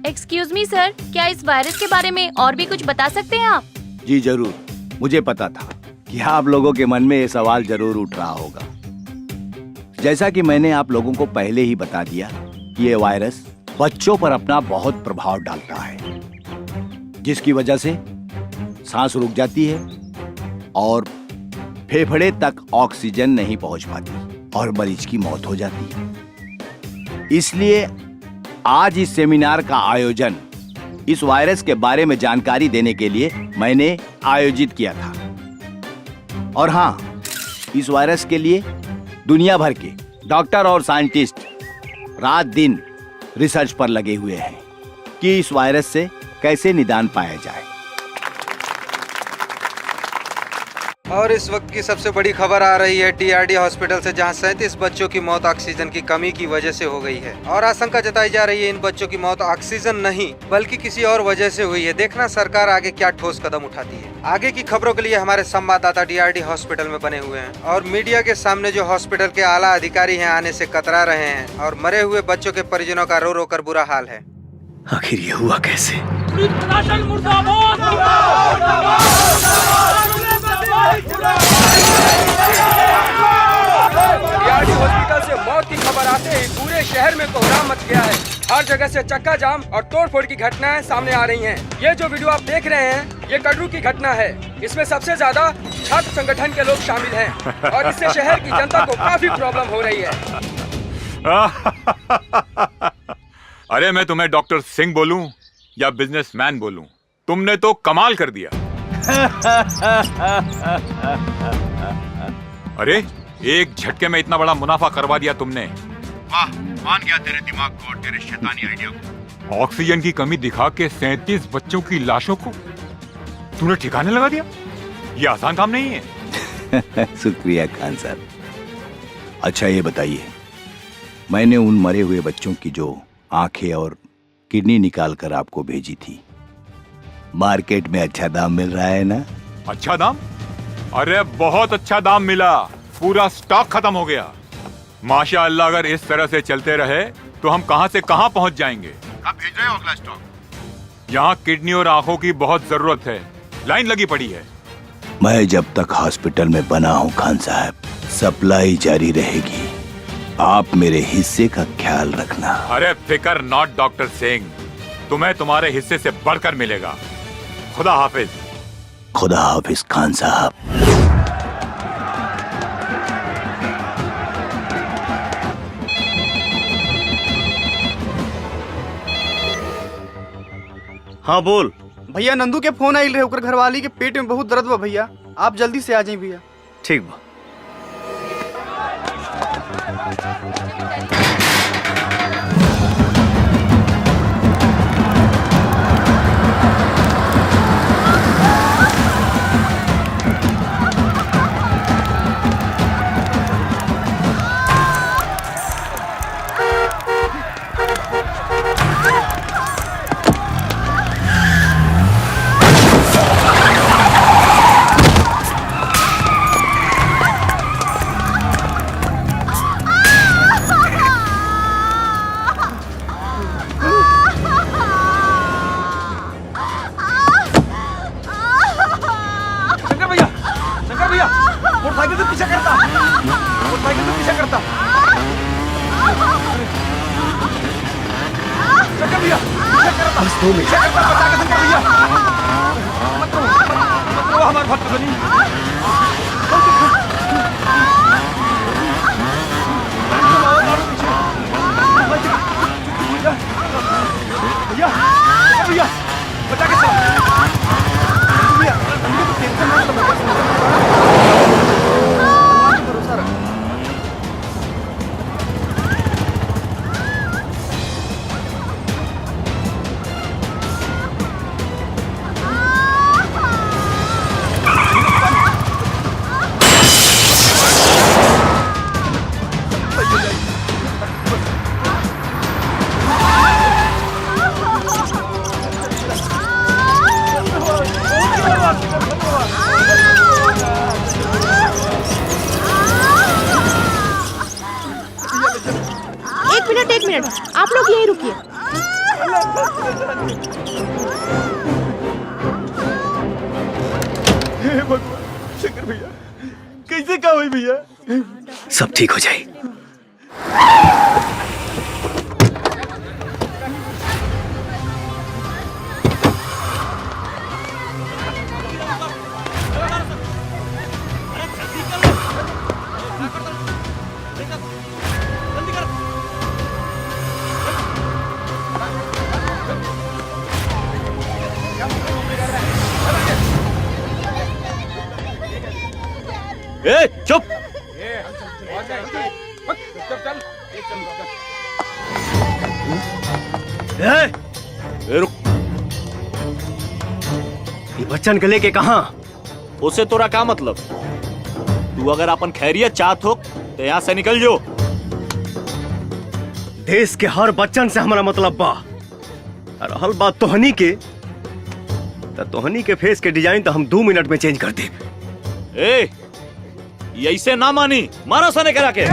एक्सक्यूज मी सर, क्या इस वायरस के बारे में और भी कुछ बता सकते हैं आप? जी जरूर, मुझे पता था कि आप लोगों के मन में ये सवाल जरूर उठ रहा होगा। जैसा कि मैंने आप लोगों को पहले ही बता दिया कि ये वायरस बच्चों पर अपना बहुत प्रभाव डालता है, जिसकी वजह से सांस रुक जाती है और फेफड़े तक ऑक्सीजन नहीं पहुंच पाती और मरीज की मौत हो जाती है। इसलिए आज इस सेमिनार का आयोजन इस वायरस के बारे में जानकारी देने के लिए मैंने आयोजित किया था। और हाँ, इस वायरस के लिए दुनिया भर के डॉक्टर और साइंटिस्ट रात दिन रिसर्च पर लगे हुए हैं कि इस वायरस से कैसे निदान पाया जाए। और इस वक्त की सबसे बड़ी खबर आ रही है DRD हॉस्पिटल से, जहां 37 बच्चों की मौत ऑक्सीजन की कमी की वजह से हो गई है। और आशंका जताई जा रही है इन बच्चों की मौत ऑक्सीजन नहीं बल्कि किसी और वजह से हुई है। देखना सरकार आगे क्या ठोस कदम उठाती है। आगे की खबरों के लिए हमारे संवाददाता DRD हॉस्पिटल में बने हुए हैं और मीडिया के सामने जो हॉस्पिटल के आला अधिकारी हैं आने से कतरा रहे हैं, और मरे हुए बच्चों के परिजनों का रो रो कर बुरा हाल है। आखिर ये हुआ कैसे? DRD हॉस्पिटल से मौत की खबर आते ही पूरे शहर में कोहराम मच गया है। हर जगह से चक्का जाम और तोड़फोड़ की घटनाएं सामने आ रही हैं। ये जो वीडियो आप देख रहे हैं, ये कटरू की घटना है। इसमें सबसे ज्यादा छात्र संगठन के लोग शामिल हैं और इससे शहर की जनता को काफी प्रॉब्लम हो रही है। अरे मैं तुम्हें डॉक्टर सिंह बोलूं या बिजनेसमैन बोलूं, तुमने तो कमाल कर दिया। अरे एक झटके में इतना बड़ा मुनाफा करवा दिया तुमने। वाह, मान गया तेरे दिमाग को और तेरे शैतानी आइडिया को। ऑक्सीजन की कमी दिखा के 37 बच्चों की लाशों को तूने ठिकाने लगा दिया। ये आसान काम नहीं है। शुक्रिया खान साहब। अच्छा ये बताइए, मैंने उन मरे हुए बच्चों की जो आंखें और किडनी निकाल कर आपको भेजी थी, मार्केट में अच्छा दाम मिल रहा है ना? अच्छा दाम? अरे बहुत अच्छा दाम मिला, पूरा स्टॉक खत्म हो गया। माशाअल्लाह, अगर इस तरह से चलते रहे तो हम कहां से कहां पहुंच जाएंगे। कब भेज रहे हो अगला स्टॉक? यहाँ किडनी और आंखों की बहुत जरूरत है, लाइन लगी पड़ी है। मैं जब तक हॉस्पिटल में बना हूँ खान साहब, सप्लाई जारी रहेगी। आप मेरे हिस्से का ख्याल रखना। अरे फिकर नॉट डॉक्टर सिंह, तुम्हें तुम्हारे हिस्से से बढ़कर मिलेगा। खुदा हाफिज। खुदा हाफिज खान साहब। हाँ बोल। भैया नंदू के फोन आइल रहे, ओकर घरवाली के पेट में बहुत दर्द बा भैया, आप जल्दी से आ जाइए भैया। ठीक बा। एक मिनट, आप लोग यहीं रुकिए। हे भगवान, शंकर भैया कैसे क्या हुई भैया? सब ठीक हो जाए। ए, चुप। रुक। ये बच्चन के लेके कहाँ? उसे तोरा क्या मतलब? तू अगर अपन खैरियत चाहत हो तो यहाँ से निकल जो। देश के हर बच्चन से हमारा मतलब बा। और रहल बात तोहनी के, तो तोहनी के फेस के डिजाइन तो हम 2 मिनट में चेंज कर दे। ए, ऐसे ना मानी, मारो सने करा के।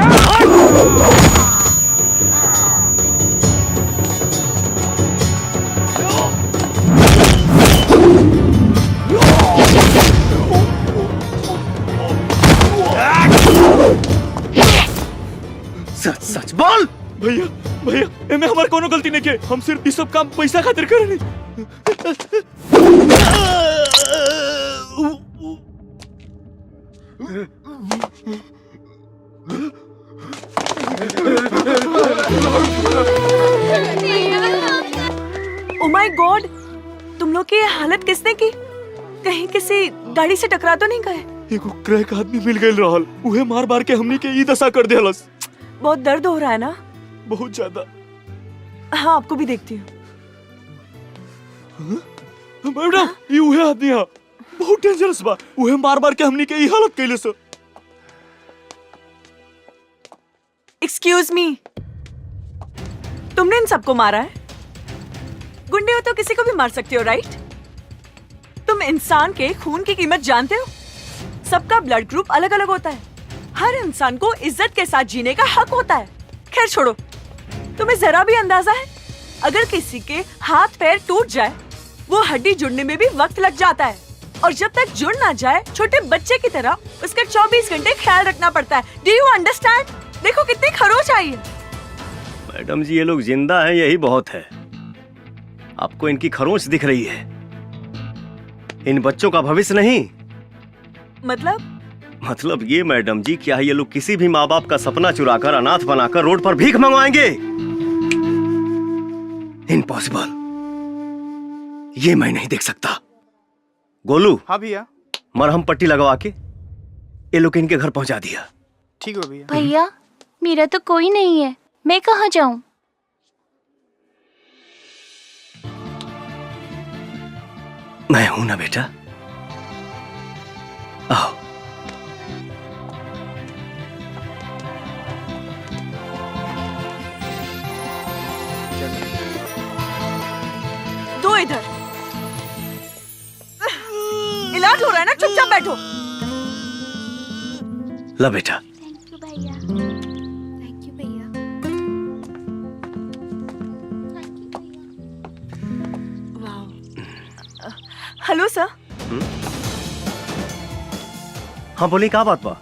सच सच बोल। भैया भैया, एमे हमार कोनो गलती नहीं के, हम सिर्फ इस सब काम पैसा खातिर करनी। ओ माय गॉड, तुम लोग की ये हालत किसने की? कहीं किसी गाड़ी से टकरा तो नहीं गए? एगो क्रैक आदमी मिल गइल रहल, उहे मार मार के हमनी के ई दशा कर देहलस। बहुत दर्द हो रहा है ना? बहुत ज्यादा। हाँ, आपको भी देखती हूँ। मैडम, ये उहे आदमी है, बहुत डेंजरस बा। उहे मार मार के हमनी के ई हालत कइले से। एक्सक्यूज मी, तुमने इन सबको मारा है? गुंडे हो तो किसी को भी मार सकते हो, राइट? तुम इंसान के खून की कीमत जानते हो? सबका ब्लड ग्रुप अलग अलग होता है। हर इंसान को इज्जत के साथ जीने का हक होता है। खैर छोड़ो, तुम्हें जरा भी अंदाजा है अगर किसी के हाथ पैर टूट जाए, वो हड्डी जुड़ने में भी वक्त लग जाता है, और जब तक जुड़ ना जाए छोटे बच्चे की तरह उसका 24 घंटे ख्याल रखना पड़ता है। Do you understand? देखो कितनी खरोच आई है। मैडम जी, ये लोग जिंदा हैं, यही बहुत है। आपको इनकी खरोंच दिख रही है, इन बच्चों का भविष्य नहीं। मतलब ये मैडम जी, क्या ये लोग किसी भी माँ बाप का सपना चुराकर अनाथ बनाकर रोड पर भीख मंगवाएंगे? इम्पॉसिबल, ये मैं नहीं देख सकता। गोलू, हाँ भैया। मरहम पट्टी लगवा के ये लोग इनके घर पहुंचा दिया। ठीक है भैया। भैया मेरा तो कोई नहीं है, मैं कहाँ जाऊँ? मैं हूं ना बेटा, आओ। दो इधर। इलाज हो रहा है ना, चुपचाप बैठो। ला बेटा। Hello sir. हाँ बोली, क्या बात बा?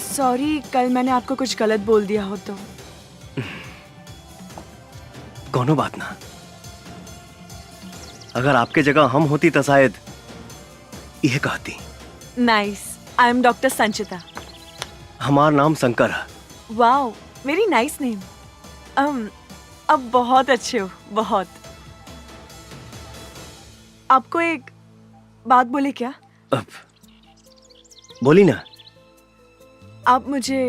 सॉरी, कल मैंने आपको कुछ गलत बोल दिया हो तो। कोनो बात ना। अगर आपके जगह हम होती तो शायद यह कहती। नाइस, आई एम डॉक्टर संचिता। हमारा नाम शंकर है। Wow, very nice name. अब बहुत अच्छे हो, बहुत। आपको एक बात बोले क्या? अब बोली ना। आप मुझे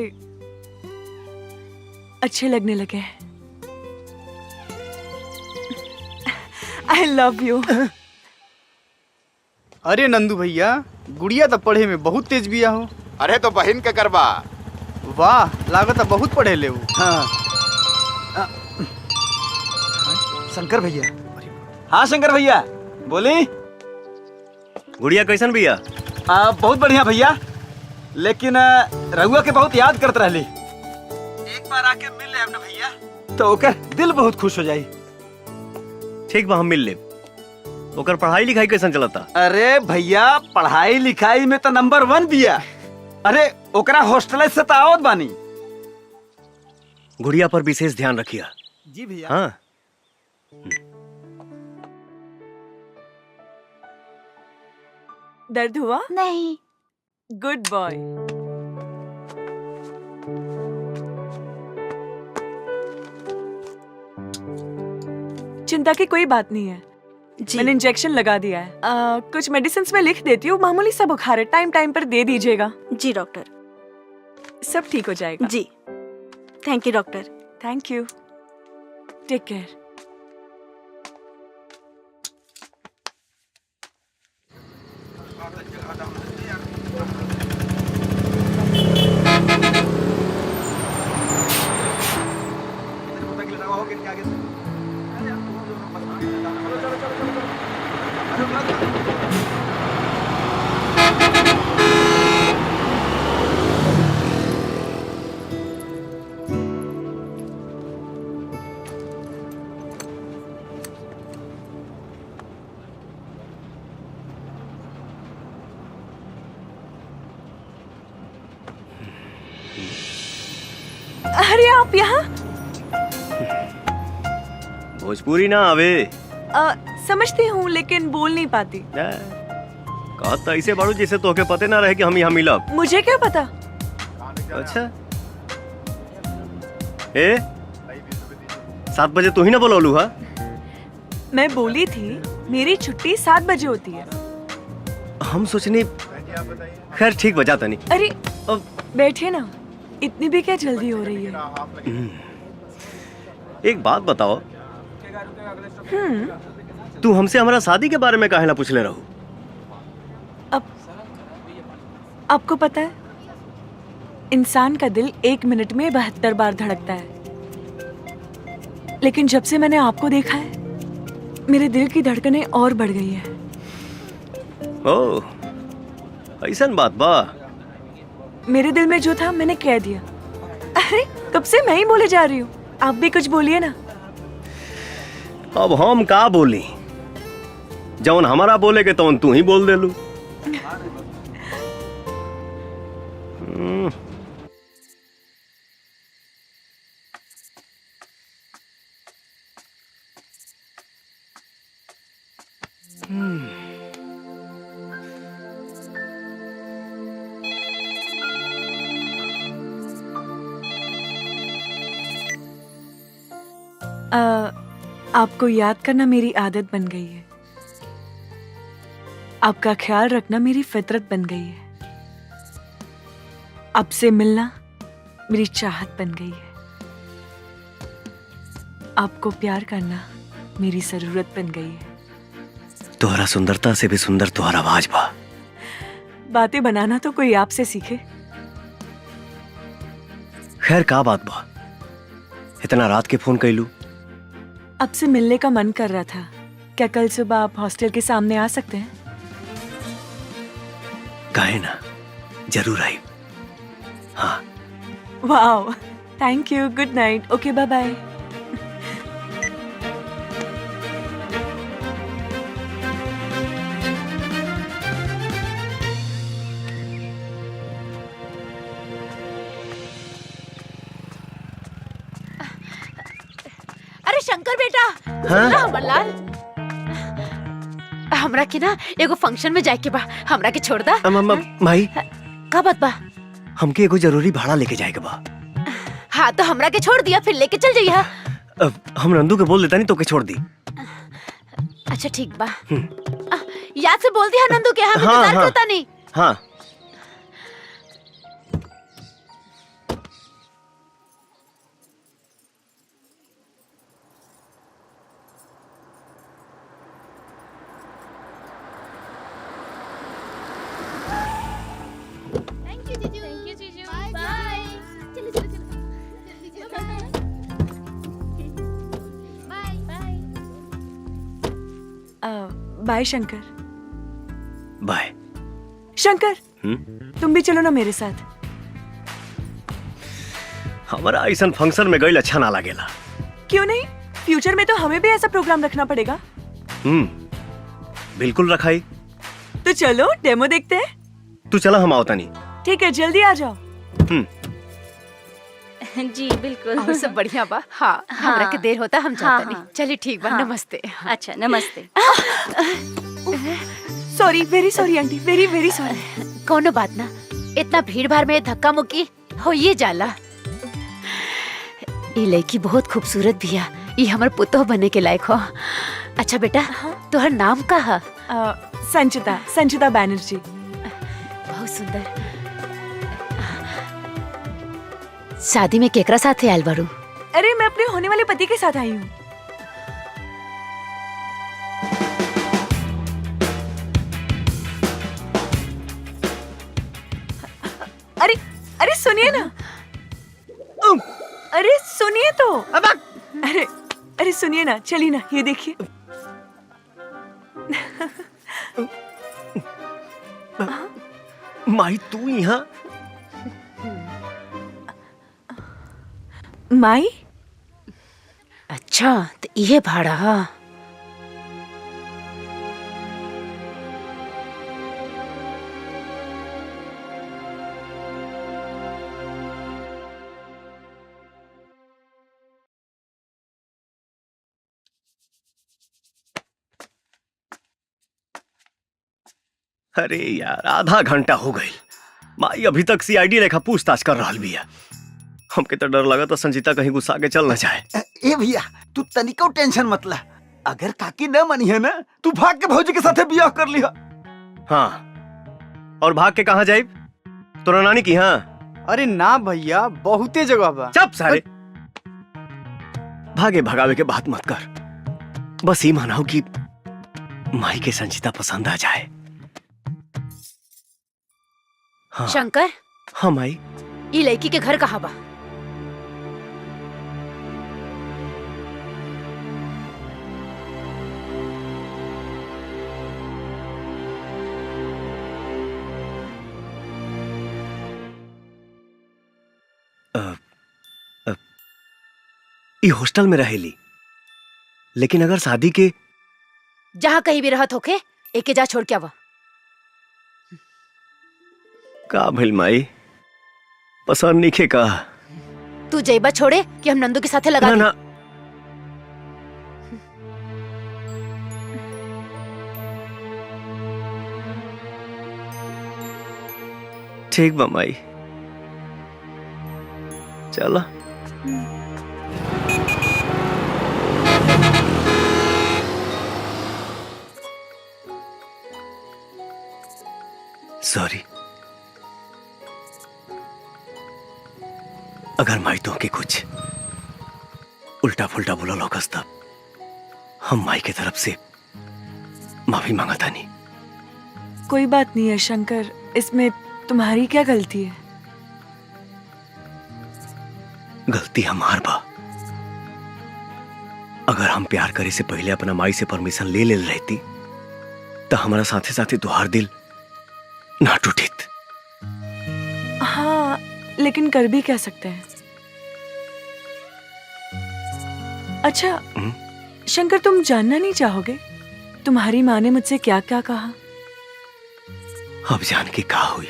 अच्छे लगने लगे हैं। आई लव यू। अरे नंदू भैया, गुड़िया तो पढ़े में बहुत तेज बिया हो। अरे तो बहन के करवा। वाह, लागत है बहुत पढ़े ले वो। हाँ। शंकर भैया। हाँ शंकर भैया, बोली। गुड़िया कैसन भैया? बहुत बढ़िया भैया, लेकिन रघुआ के बहुत याद करत रहली। एक बार आके मिल ले हमने भैया, तो ओकर दिल बहुत खुश हो जाई। ठीक बा, हम मिल ले। ओकर पढ़ाई लिखाई कैसन चलता? अरे भैया, पढ़ाई लिखाई में तो नंबर 1 बिया। अरे ओकरा हॉस्टल से तो आवत बानी। गुड़िया पर विशेष ध्यान रखिया। जी भैया। हाँ। दर्द हुआ? नहीं। Good boy. चिंता की कोई बात नहीं है। मैंने इंजेक्शन लगा दिया है। कुछ मेडिसिन में लिख देती हूँ, मामूली सा बुखार है, टाइम टाइम पर दे दीजिएगा। जी डॉक्टर। सब ठीक हो जाएगा। जी, thank you doctor. Thank you, take care. अरे आप यहाँ? भोजपुरी ना आवे। समझती हूँ लेकिन बोल नहीं पाती। कहा तो ऐसे बाड़ू जैसे तोहके पते ना रहे कि हम यहाँ मिलब। मुझे क्या पता? अच्छा। 7 बजे तू ही ना बोलौलू हा? मैं बोली थी मेरी छुट्टी 7 बजे होती है। हम सोचनी, खैर ठीक बजा तनी। अरे बैठे ना, इतनी भी क्या जल्दी हो रही है? एक बात बताओ, तू हमसे हमारा शादी के बारे में काहे ना पूछले रहू? आपको पता है, इंसान का दिल 1 मिनट में 72 बार धड़कता है, लेकिन जब से मैंने आपको देखा है मेरे दिल की धड़कनें और बढ़ गई है। ओह, ऐसन बात बा। मेरे दिल में जो था मैंने कह दिया। अरे कब से मैं ही बोले जा रही हूँ, आप भी कुछ बोलिए ना। अब हम का बोली? जौन हमारा बोले के तौन तू ही बोल दे लू। आपको याद करना मेरी आदत बन गई है। आपका ख्याल रखना मेरी फितरत बन गई है। आपसे मिलना मेरी चाहत बन गई है। आपको प्यार करना मेरी जरूरत बन गई है। तुम्हारा सुंदरता से भी सुंदर तुम्हारा आवाज बा। बातें बनाना तो कोई आपसे सीखे। खैर का बात बा, इतना रात के फोन कैलू? आपसे मिलने का मन कर रहा था। क्या कल सुबह आप हॉस्टल के सामने आ सकते हैं? काहे ना, जरूर आई। हाँ। Wow, thank you. Good night. Okay, bye bye. अरे शंकर बेटा, हाँ? सुन अमरलाल, हमरा के ना एगो फंक्शन में जाए के बा, हमरा के छोड़ दा। माई, का बात बा? हमके एगो जरूरी भाड़ा लेके जाएगा बा। हाँ तो हमरा के छोड़ दिया, फिर लेके चल जाइया। हम नंदू के बोल देता नहीं तो के छोड़ दी। अच्छा ठीक बा। याद से बोल दिया नंदू के, हम इंतजार करता नहीं। हाँ। बाय शंकर। बाय शंकर। तुम भी चलो ना मेरे साथ। हमारा ऐसा फंक्शन में गई अच्छा ना लगेला। क्यों नहीं? फ्यूचर में तो हमें भी ऐसा प्रोग्राम रखना पड़ेगा। बिल्कुल रखाई। तो चलो डेमो देखते हैं। तू चला, हम आवता नहीं। ठीक है, जल्दी आ जाओ। जी बिल्कुल। और सब बढ़िया बा। हाँ, हमरा के देर होता, हम जाता नहीं। चलिए ठीक बा। नमस्ते। अच्छा नमस्ते। Sorry, very sorry aunty, very very sorry. कोनो बात ना, इतना भीड़ भाड़ में धक्का मुक्की हो ये जाला। ये लड़की बहुत खूबसूरत भी है, ये हमार पुतोह बने के लायक हो। अच्छा बेटा, तुम्हार नाम का है? संचिता, संचिता बैनर्जी। बहुत सुंदर। शादी में केकरा साथ आयल बारू? अरे मैं अपने होने वाले पति के साथ आई हूँ। अरे अरे सुनिए ना। अरे सुनिए तो। अरे अरे सुनिए ना, चलिए ना, ये देखिए। माई तू यहाँ? माई? अच्छा तो ये भाड़ा। अरे यार, आधा घंटा हो गई। माई अभी तक सीआईडी रेखा पूछताछ कर रहा भी है। हमके तो डर लगा तो संजीता कहीं गुस्सा के चल न जाए। ए भैया, तू तनिको टेंशन मत ला। अगर काकी न मनी है ना, तू भाग के भौजी के साथे बियाह कर लिहा। हाँ, और भाग के कहाँ जाए? तोरा नानी की? हाँ। अरे ना भैया, बहुते जगह बा। चुप सारे। भागे भगावे के बात मत कर। बस ये मानाओ कि माई के संजीता पसंद आ जाए। हाँ। शंकर। हाँ माई। ये लड़की के घर कहाँ बा? ये हॉस्टल में रहेली, लेकिन अगर शादी के जहाँ कहीं भी रहत होके, एके जा छोड़ के आवा। का भइल माई? पसंद नहीं खे का? तू जैबा छोड़े कि हम नंदू के साथे लगा ना, ना। ठीक बा माई, चला। सॉरी। अगर माई तो के कुछ उल्टा फुल्टा बोला लोकस तब हम माई की तरफ से माफी मांगा था नहीं। कोई बात नहीं है शंकर, इसमें तुम्हारी क्या गलती है? गलती हमार बा। अगर हम प्यार करे से पहले अपना माई से परमिशन ले ले रहती तो हमारा साथे साथे तुहार दिल ना टूटित। हाँ, लेकिन कर भी क्या सकते हैं। अच्छा शंकर, तुम जानना नहीं चाहोगे तुम्हारी माँ ने मुझसे क्या क्या कहा? अब जान के क्या हुई?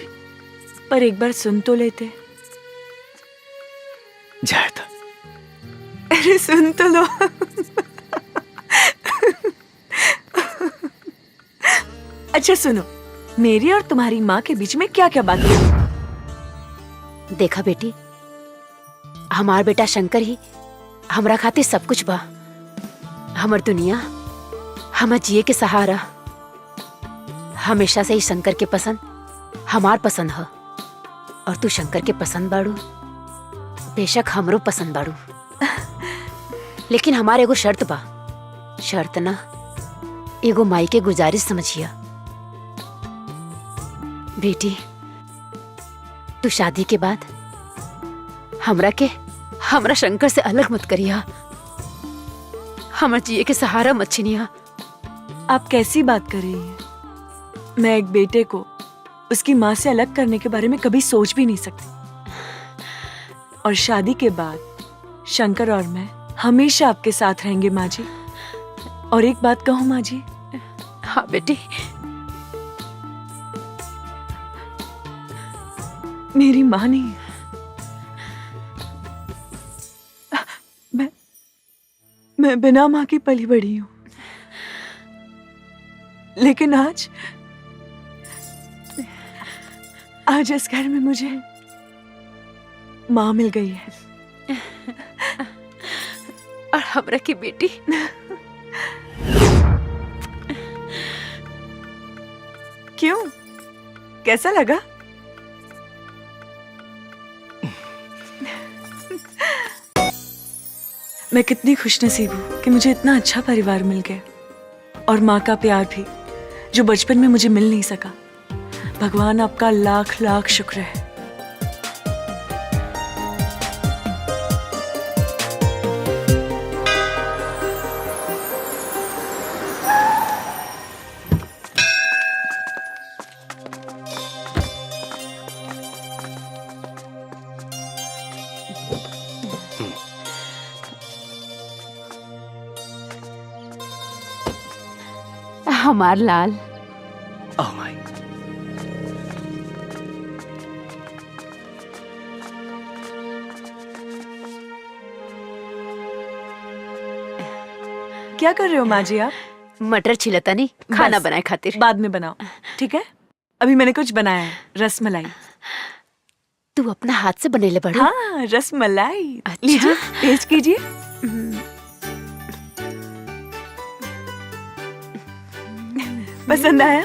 पर एक बार सुन तो लेते। जाए था। अरे सुन तो लो। अच्छा सुनो, मेरी और तुम्हारी माँ के बीच में क्या क्या बात है? देखा बेटी, हमार बेटा शंकर ही हमरा खातिर सब कुछ बा। हमर दुनिया, हमर जिए के सहारा। हमेशा से ही शंकर के पसंद हमार पसंद है और तू शंकर के पसंद बाड़ू, बेशक हमरो पसंद बाड़ू। लेकिन हमारे एगो शर्त बा। शर्त ना, एगो माई के गुजारिश समझिया। बेटी, तू शादी के बाद हमरा शंकर से अलग मत करिया। हमर जिए के सहारा मत छीनिया। आप कैसी बात कर रही हैं? मैं एक बेटे को उसकी माँ से अलग करने के बारे में कभी सोच भी नहीं सकती। और शादी के बाद शंकर और मैं हमेशा आपके साथ रहेंगे माँ जी। और एक बात कहूँ माँ जी? हाँ बेटी। मेरी माँ नहीं, मैं बिना माँ की पली बड़ी हूँ। लेकिन आज इस घर में मुझे माँ मिल गई है। और हमरा की बेटी। क्यों, कैसा लगा? मैं कितनी खुशनसीब हूँ कि मुझे इतना अच्छा परिवार मिल गया और माँ का प्यार भी, जो बचपन में मुझे मिल नहीं सका। भगवान आपका लाख लाख शुक्र है। हमार लाल। Oh my. क्या कर रहे हो माँ जी आप? मटर छिलता नहीं, खाना बनाए खातिर। बाद में बनाओ, ठीक है? अभी मैंने कुछ बनाया है, रसमलाई। तू अपना हाथ से बनेले बड़ा? हाँ, रसमलाई। अच्छा? लीजिए, टेस्ट कीजिए। पसंद आया?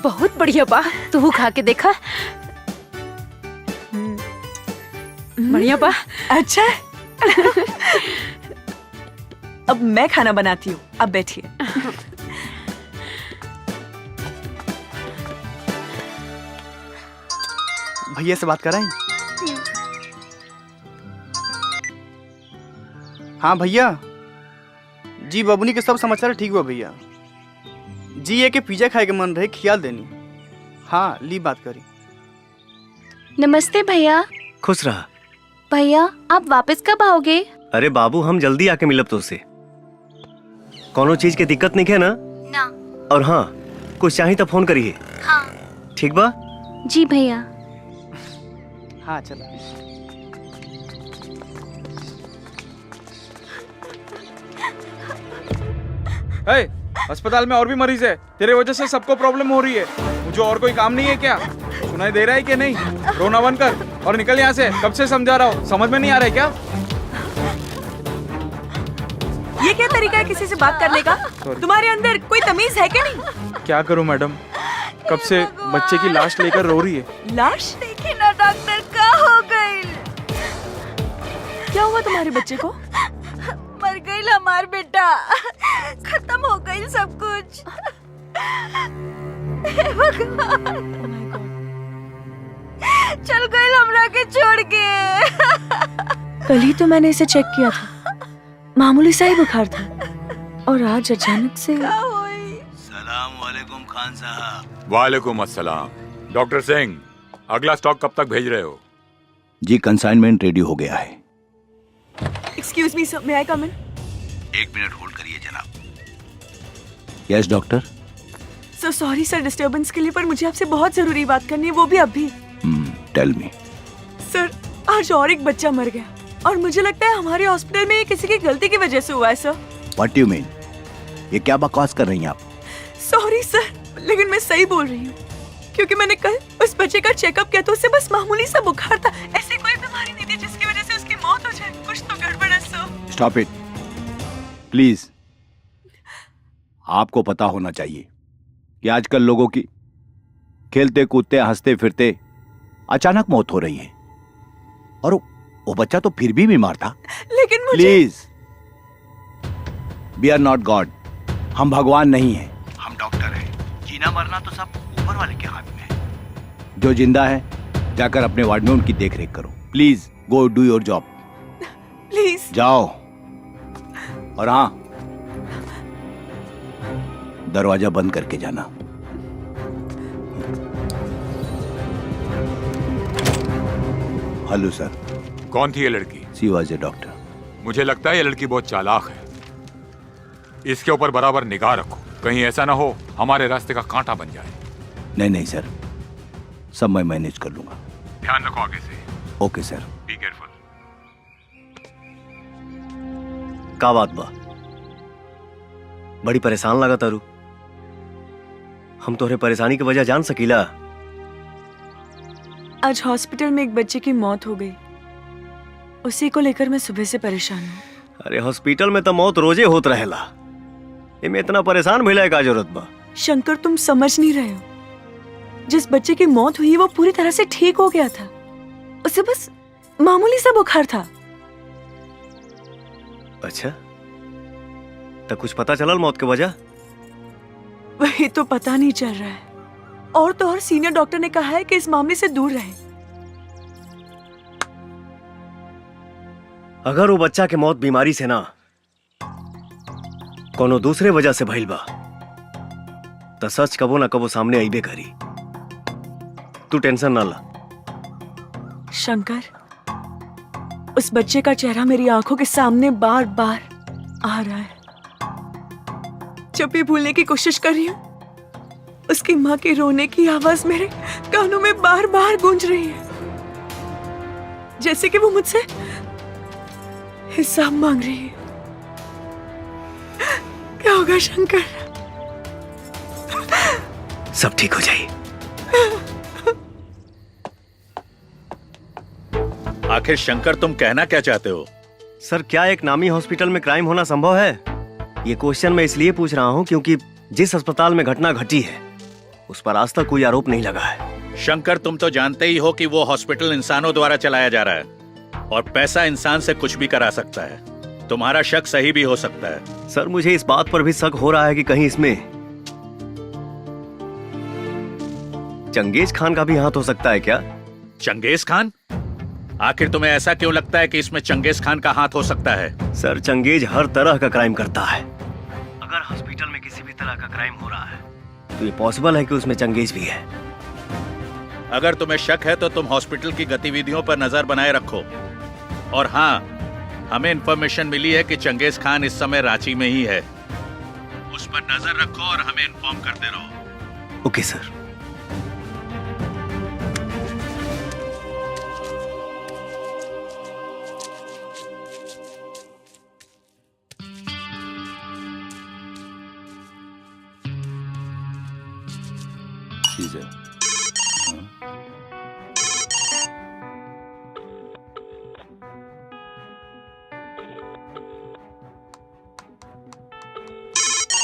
बहुत बढ़िया बा। तू खा के देखा। बढ़िया बा। अच्छा। अब मैं खाना बनाती हूँ, अब बैठिए। भैया से बात कराएं? हाँ भैया जी, बबुनी के सब समाचार ठीक हुआ भैया जी। ये के पिज्जा खाए के मन रहे, ख्याल देनी। हाँ ली बात करी। नमस्ते भैया। खुश रहा। भैया आप वापस कब आओगे? अरे बाबू, हम जल्दी आके मिलब तो से। कोनो चीज के दिक्कत नहीं है ना? ना। और हाँ, कुछ चाहिए तो फोन करिए। हाँ। ठीक बा? जी भैया। हाँ चलो। अस्पताल में और भी मरीज है, तेरे वजह से सबको प्रॉब्लम हो रही है। मुझे और कोई काम नहीं है क्या? सुनाई दे रहा है कि नहीं? रोना बंद कर और निकल यहाँ से। कब से समझा रहा हूँ, समझ में नहीं आ रहा है क्या? ये क्या तरीका है किसी से बात करने का? तुम्हारे अंदर कोई तमीज है क्या नहीं? क्या करूँ मैडम, कब से बच्चे की लाश लेकर रो रही है। लाश? देखिए ना डॉक्टर, क्या हो गई? क्या हुआ तुम्हारे बच्चे को? मर गई हमार बेटा, खत्म हो गई सब कुछ। हे भगवान, चल गई हमरा के छोड़ के। कल ही तो मैंने इसे चेक किया था, मामूली सा ही बुखार था, और आज अचानक से। सलाम वालेकुम खान साहब। वालेकुम अस्सलाम। डॉक्टर सिंह, अगला स्टॉक कब तक भेज रहे हो? जी कंसाइनमेंट रेडी हो गया है। एक्सक्यूज मी सर, मे आई कम इन? 1 मिनट होल्ड करिए जनाब। Yes doctor. So sorry sir disturbance के लिए, पर मुझे आपसे बहुत जरूरी बात करनी है, वो भी अभी। Tell me. सर आज और एक बच्चा मर गया, और मुझे लगता है हमारे हॉस्पिटल में ये किसी की गलती की वजह से हुआ है sir. What do you mean? ये क्या बकवास कर रही हैं आप? सॉरी सर, लेकिन मैं सही बोल रही हूँ, क्योंकि मैंने कल उस बच्चे का चेकअप किया तो उससे बस मामूली सा बुखार था, ऐसी कोई बीमारी नहीं थी जिसकी वजह से उसकी मौत हो जाए। कुछ तो गड़बड़ है सर। Stop it please. आपको पता होना चाहिए कि आजकल लोगों की खेलते कूदते हंसते फिरते अचानक मौत हो रही है, और वो बच्चा तो फिर भी बीमार था। लेकिन मुझे please, we are not God. हम भगवान नहीं हैं, हम डॉक्टर हैं। जीना मरना तो सब ऊपर वाले के हाथ में है। जो जिंदा है जाकर अपने वार्ड में उनकी देखरेख करो। Please go do your job. Please जाओ। और हाँ, दरवाजा बंद करके जाना। Hello sir. कौन थी ये लड़की? She was a doctor. मुझे लगता है ये लड़की बहुत चालाक है। इसके ऊपर बराबर निगाह रखो, कहीं ऐसा ना हो हमारे रास्ते का कांटा बन जाए। नहीं नहीं सर, सब मैं मैनेज कर लूंगा। ध्यान रखो आगे से। Okay sir. Be careful. का बात बा? बड़ी परेशान लगा तारू। हम तोहरे परेशानी की वजह जान सकीला? आज हॉस्पिटल में एक बच्चे की मौत हो गई, उसी को लेकर मैं सुबह से परेशान हूँ। अरे हॉस्पिटल में तो मौत रोजे होत रहेला, इमे इतना परेशान भइला का जरूरत बा? शंकर, तुम समझ नहीं रहे हो। जिस बच्चे की मौत हुई वो पूरी तरह से ठीक हो गया था, उसे बस मामूली सा बुखार था। अच्छा, तो कुछ पता चलल मौत की वजह? वही तो पता नहीं चल रहा है, और तो और सीनियर डॉक्टर ने कहा है कि इस मामले से दूर रहे। अगर वो बच्चा के मौत बीमारी से ना कोनो दूसरे वजह से भइल बा, तो सच कबो ना कबो सामने आईबे करी। तू टेंशन ना ला। शंकर, उस बच्चे का चेहरा मेरी आंखों के सामने बार बार आ रहा है। जब भी भूलने की कोशिश कर रही हूँ, उसकी माँ की रोने की आवाज मेरे कानों में बार बार गूंज रही है, जैसे कि वो मुझसे हिसाब मांग रही है। क्या होगा शंकर? सब ठीक हो जाए। आखिर शंकर, तुम कहना क्या चाहते हो? सर, क्या एक नामी हॉस्पिटल में क्राइम होना संभव है? ये क्वेश्चन मैं इसलिए पूछ रहा हूँ क्योंकि जिस अस्पताल में घटना घटी है उस पर आज तक कोई आरोप नहीं लगा है। शंकर, तुम तो जानते ही हो कि वो हॉस्पिटल इंसानों द्वारा चलाया जा रहा है, और पैसा इंसान से कुछ भी करा सकता है। तुम्हारा शक सही भी हो सकता है। सर, मुझे इस बात पर भी शक हो रहा है कि कहीं इसमें चंगेज खान का भी हाथ हो सकता है क्या? Genghis Khan? आखिर तुम्हें ऐसा क्यों लगता है कि इसमें चंगेज खान का हाथ हो सकता है? सर, चंगेज हर तरह का क्राइम करता है। अगर हॉस्पिटल में किसी भी तरह का क्राइम हो रहा है तो ये पॉसिबल है कि उसमें चंगेज भी है। अगर तुम्हें शक है तो तुम हॉस्पिटल की गतिविधियों पर नजर बनाए रखो। और हाँ, हमें इंफॉर्मेशन मिली है कि चंगेज खान इस समय रांची में ही है। उस पर नजर रखो और हमें इन्फॉर्म करते रहो। Okay sir.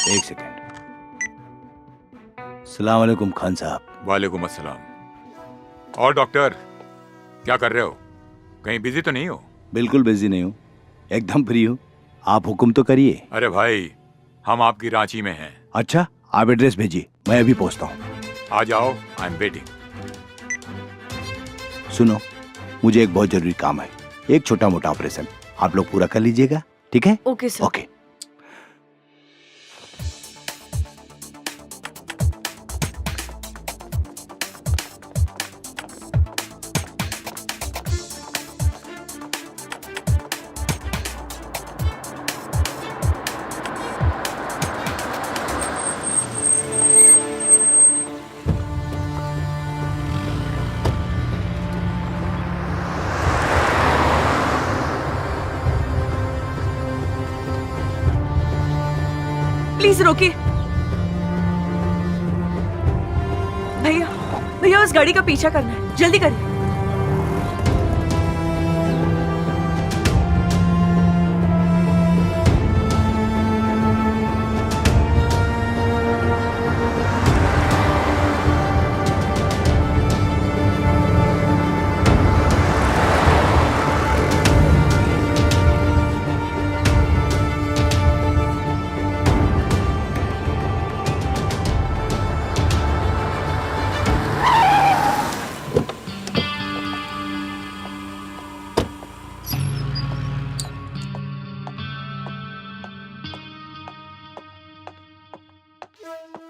एक सेकेंड। अस्सलाम वालेकुम खान साहब। वालेकुम अस्सलाम। और डॉक्टर, क्या कर रहे हो? कहीं बिजी तो नहीं हो? बिल्कुल बिजी नहीं हूँ, एकदम फ्री हूँ। आप हुक्म तो करिए। अरे भाई, हम आपकी रांची में हैं। अच्छा, आप एड्रेस भेजिए, मैं अभी पहुँचता हूँ। आ जाओ, आई एम वेटिंग। सुनो, मुझे एक बहुत जरूरी काम है, एक छोटा मोटा ऑपरेशन, आप लोग पूरा कर लीजिएगा, ठीक है? Okay sir. ओके। प्लीज रोकिए। भैया, भैया उस गाड़ी का पीछा करना है, जल्दी करिए।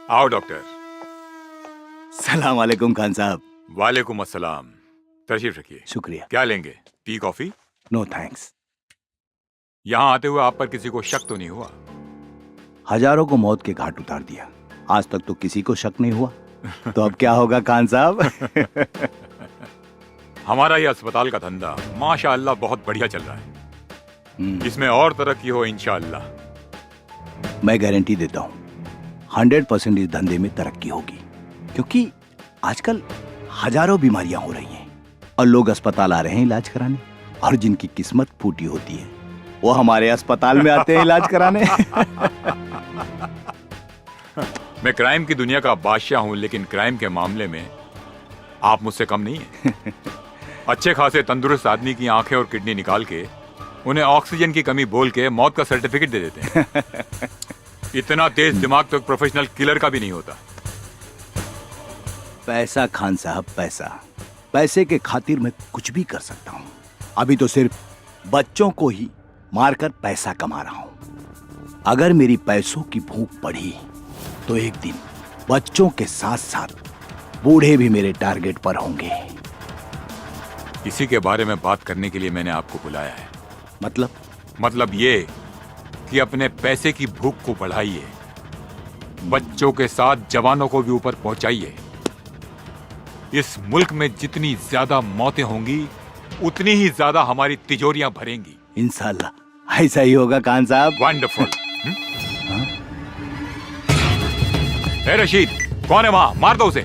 आओ डॉक्टर। सलाम वालेकुम खान साहब। वालेकुम अस्सलाम। तशरीफ रखिए। शुक्रिया। क्या लेंगे, टी कॉफी? No thanks. यहाँ आते हुए आप पर किसी को शक तो नहीं हुआ? हजारों को मौत के घाट उतार दिया, आज तक तो किसी को शक नहीं हुआ, तो अब क्या होगा खान साहब? हमारा ये अस्पताल का धंधा माशाअल्लाह बहुत बढ़िया चल रहा है। इसमें और तरक्की हो इंशाअल्लाह। मैं गारंटी देता हूँ 100% इस धंधे में तरक्की होगी, क्योंकि आजकल हजारों बीमारियां हो रही हैं और लोग अस्पताल आ रहे हैं इलाज कराने, और जिनकी किस्मत फूटी होती है वो हमारे अस्पताल में आते हैं इलाज कराने। मैं क्राइम की दुनिया का बादशाह हूं, लेकिन क्राइम के मामले में आप मुझसे कम नहीं हैं। अच्छे खासे तंदुरुस्त आदमी की आंखें और किडनी निकाल के उन्हें ऑक्सीजन की कमी बोल के मौत का सर्टिफिकेट दे देते हैं। इतना तेज दिमाग तो एक प्रोफेशनल किलर का भी नहीं होता। पैसा खान साहब, पैसा, पैसे के खातिर मैं कुछ भी कर सकता हूँ। अभी तो सिर्फ बच्चों को ही मारकर पैसा कमा रहा हूँ। अगर मेरी पैसों की भूख बढ़ी तो एक दिन बच्चों के साथ साथ बूढ़े भी मेरे टारगेट पर होंगे। इसी के बारे में बात करने के लिए मैंने आपको बुलाया है। मतलब ये कि अपने पैसे की भूख को बढ़ाइए, बच्चों के साथ जवानों को भी ऊपर पहुंचाइए। इस मुल्क में जितनी ज्यादा मौतें होंगी उतनी ही ज्यादा हमारी तिजोरियां भरेंगी। इंशाल्लाह ऐसा ही होगा खान साहब। वंडरफुल। ए रशीद, कौन है वहां? मार दो उसे।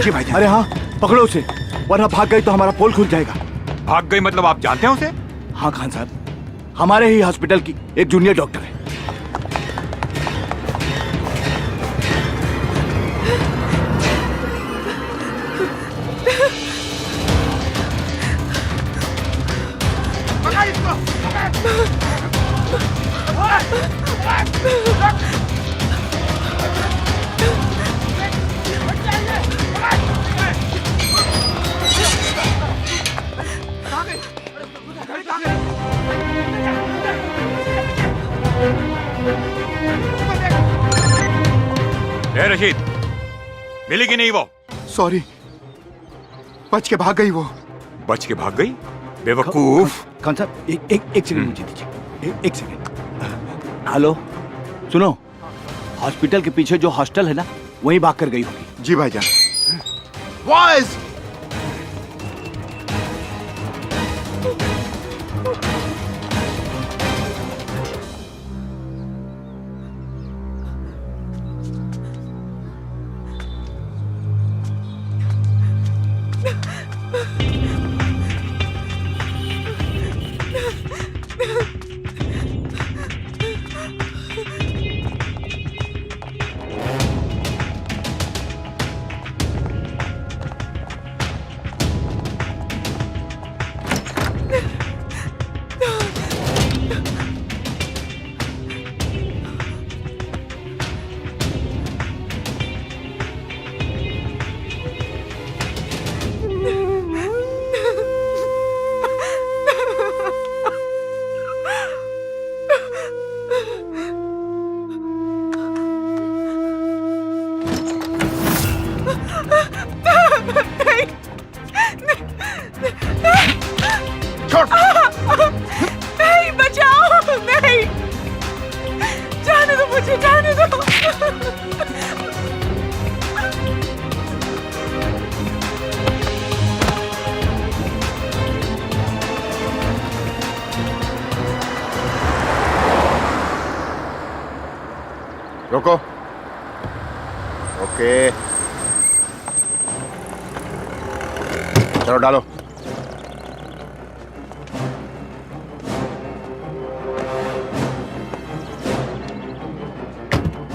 जी भाई। अरे हाँ, पकड़ो उसे, वरना भाग गई तो हमारा पोल खुल जाएगा। भाग गई मतलब आप जानते हैं उसे? हाँ खान साहब, हमारे ही हॉस्पिटल की एक जूनियर डॉक्टर है। ए रशीद, मिली कि नहीं वो? सॉरी, बच के भाग गई वो। बच के भाग गई? बेवकूफ। खान साहब एक सेकंड मुझे दीजिए, एक सेकंड। हेलो, सुनो, हॉस्पिटल के पीछे जो हॉस्टल है ना, वहीं भाग कर गई होगी। जी भाईजान। बॉयज, रोको। ओके, चलो डालो।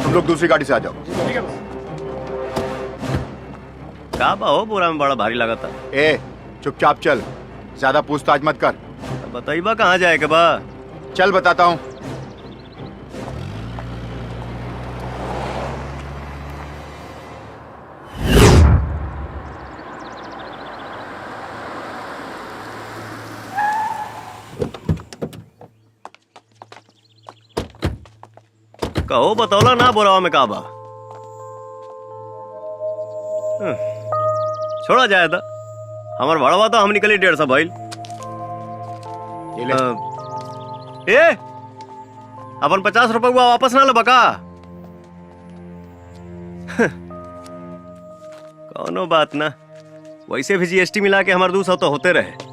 तुम लोग दूसरी गाड़ी से आ जाओ। का बा हो, बोरा में बड़ा भारी लगा था। ए, चुपचाप चल, ज्यादा पूछताछ मत कर। बताइबा कहाँ जाए के बा? चल बताता हूँ। कहो बतौला ना बोरावा में का बा। छोड़ा जाए था, हमार भाड़वा तो हम निकली 150 भाई। ए, अपन 50 रुपया वापस ना लबा का? कौनो बात ना, वैसे भी जीएसटी मिला के हमारे 200 तो होते रहे।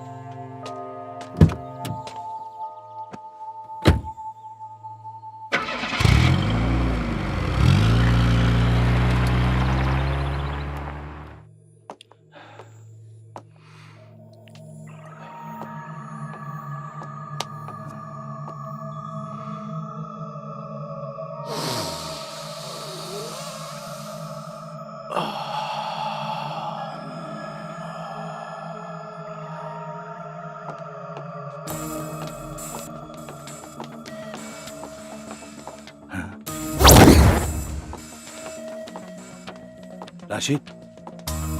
राशिद,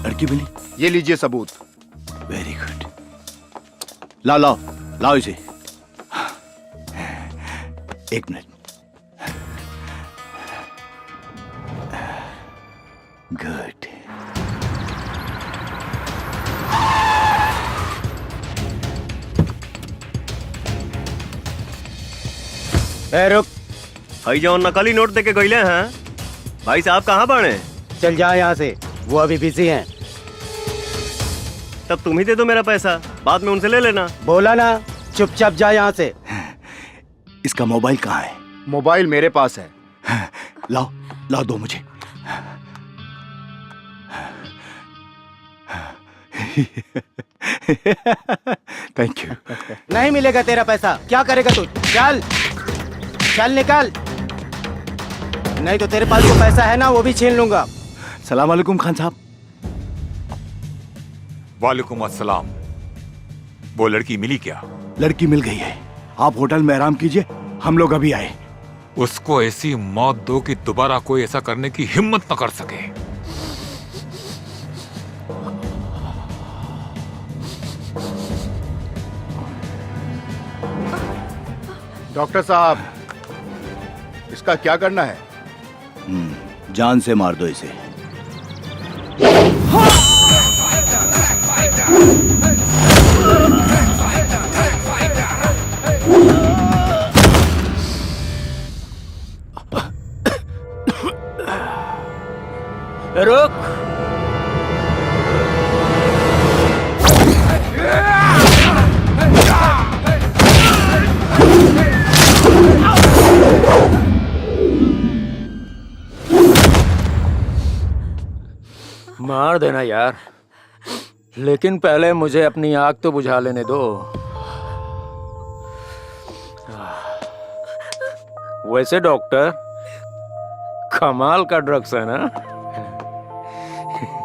लड़की मिली? ये लीजिए सबूत। Very good. लाओ लाओ लाओ इसे। एक मिनट। गुड। रुक, भाई जो नकली नोट देके गईले हैं, भाई साहब कहाँ बने? चल जा यहाँ से, वो अभी बिजी हैं। तब तुम ही दे दो मेरा पैसा, बाद में उनसे ले लेना। बोला ना, चुपचाप जा यहाँ से। इसका मोबाइल कहाँ है? मोबाइल मेरे पास है। लाओ लाओ, दो मुझे। Thank you. नहीं मिलेगा तेरा पैसा, क्या करेगा तू? चल चल निकल, नहीं तो तेरे पास जो पैसा है ना वो भी छीन लूंगा। सलाम वालेकुम खान साहब। वालेकुम अस्सलाम। वो लड़की मिली क्या? लड़की मिल गई है, आप होटल में आराम कीजिए, हम लोग अभी आए। उसको ऐसी मौत दो कि दोबारा कोई ऐसा करने की हिम्मत न कर सके। डॉक्टर साहब, इसका क्या करना है? जान से मार दो इसे। रुक। मार देना यार, लेकिन पहले मुझे अपनी आग तो बुझा लेने दो। वैसे डॉक्टर, कमाल का ड्रग्स है ना?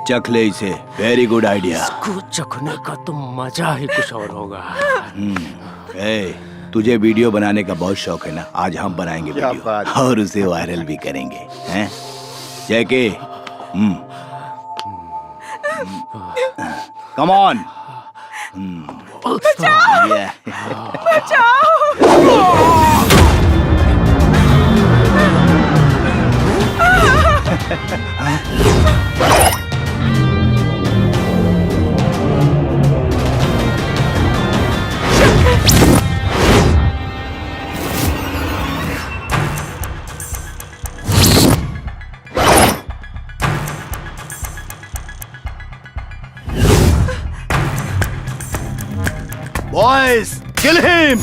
चख ले इसे, वेरी गुड आइडिया। इसको चखने का तो मजा ही कुछ और होगा। तुझे वीडियो बनाने का बहुत शौक है ना, आज हम बनाएंगे वीडियो और उसे वायरल भी करेंगे, हैं? जैके, कम ऑन। बचाओ! Boys, kill him!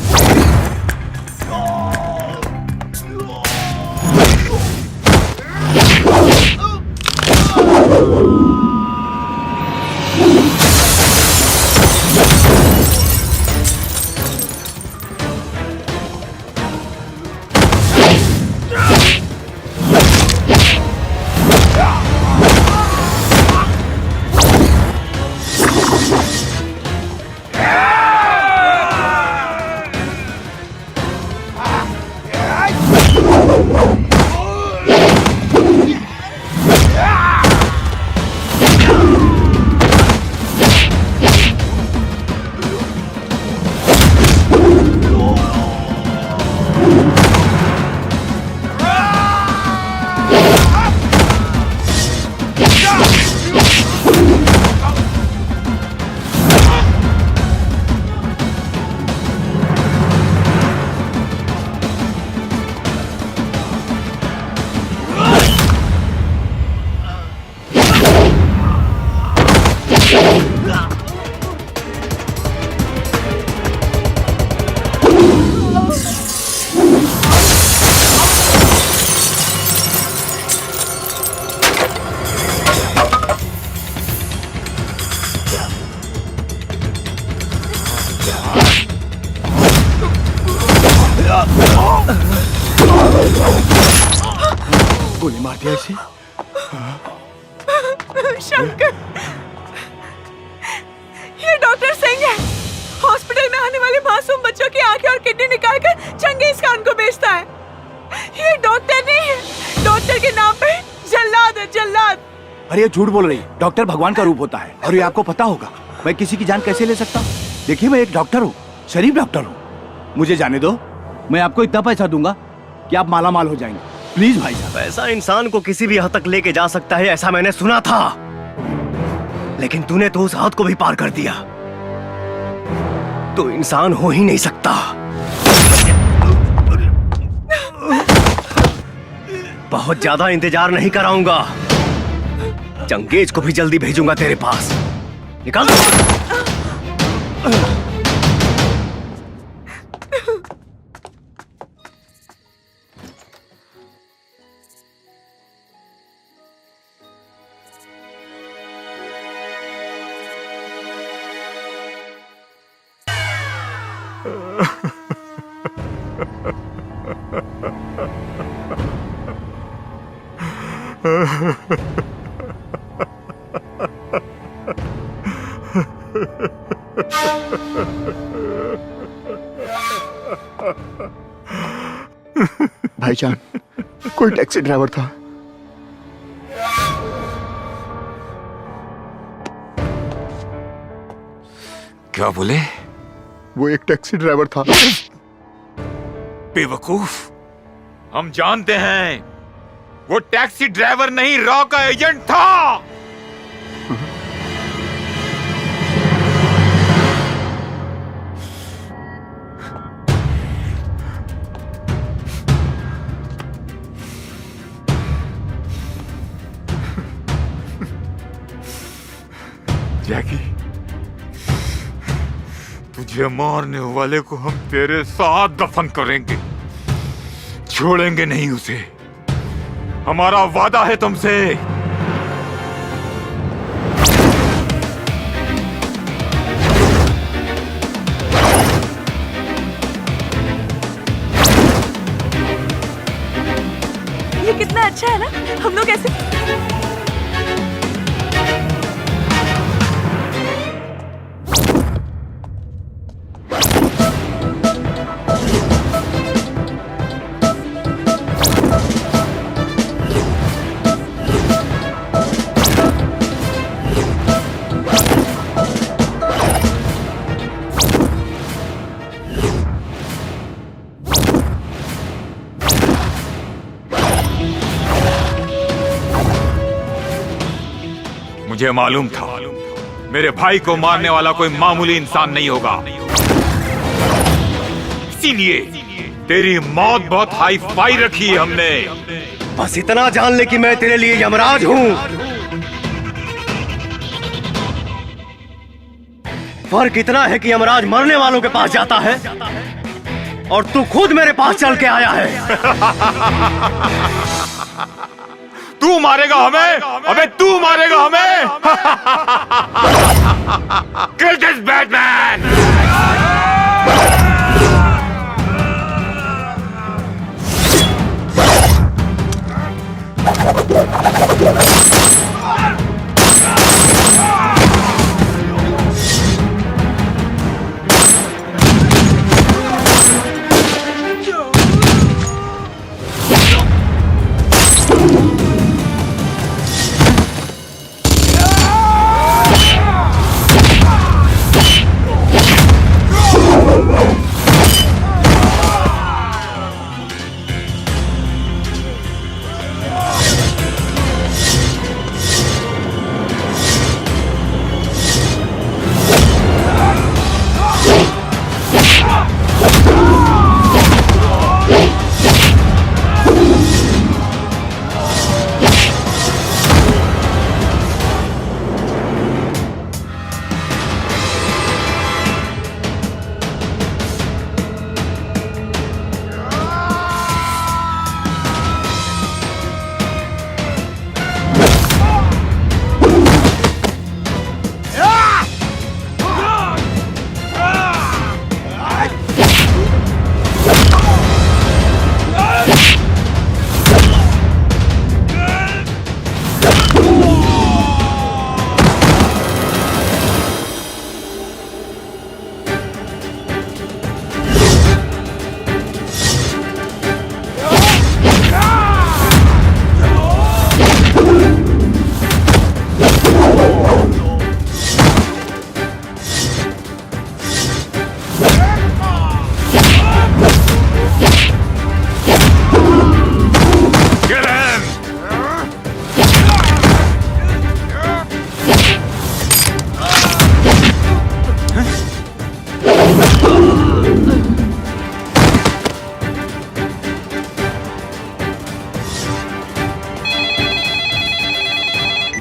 गोली मार दिया इसे। शंकर, ये डॉक्टर सिंह है। हॉस्पिटल में आने वाले मासूम बच्चों की आंखें और किडनी निकालकर चंगेज खान को बेचता है। ये डॉक्टर नहीं है, डॉक्टर के नाम पे जल्लाद है, जल्लाद। अरे ये झूठ बोल रही है। डॉक्टर भगवान का रूप होता है और ये आपको पता होगा। मैं किसी की जान कैसे ले सकता हूँ? देखिए मैं एक डॉक्टर हूँ, शरीफ डॉक्टर हूँ। मुझे जाने दो, मैं आपको इतना पैसा दूंगा कि आप माला माल हो जाएंगे। प्लीज भाई साहब। पैसा इंसान को किसी भी हद तक लेके जा सकता है, ऐसा मैंने सुना था, लेकिन तूने तो उस हद को भी पार कर दिया। तो इंसान हो ही नहीं सकता। बहुत ज्यादा इंतजार नहीं कराऊंगा। चंगेज को भी जल्दी भेजूंगा तेरे पास। निकाल। भाईजान, कोई टैक्सी ड्राइवर था। क्या बोले? वो एक टैक्सी ड्राइवर था। बेवकूफ, हम जानते हैं वो टैक्सी ड्राइवर नहीं, रॉ का एजेंट था। जैकी, तुझे मारने वाले को हम तेरे साथ दफन करेंगे, छोड़ेंगे नहीं उसे। हमारा वादा है तुमसे। ये कितना अच्छा है ना, हम लोग ऐसे। मुझे मालूम था मेरे भाई को मारने वाला कोई मामूली इंसान नहीं होगा, इसीलिए तेरी मौत बहुत हाई फाई रखी है हमने। बस इतना जान ले कि मैं तेरे लिए यमराज हूं। फर्क इतना है कि यमराज मरने वालों के पास जाता है और तू खुद मेरे पास चल के आया है। तू मारेगा हमें? अबे तू मारेगा हमें? किल दिस बैटमैन!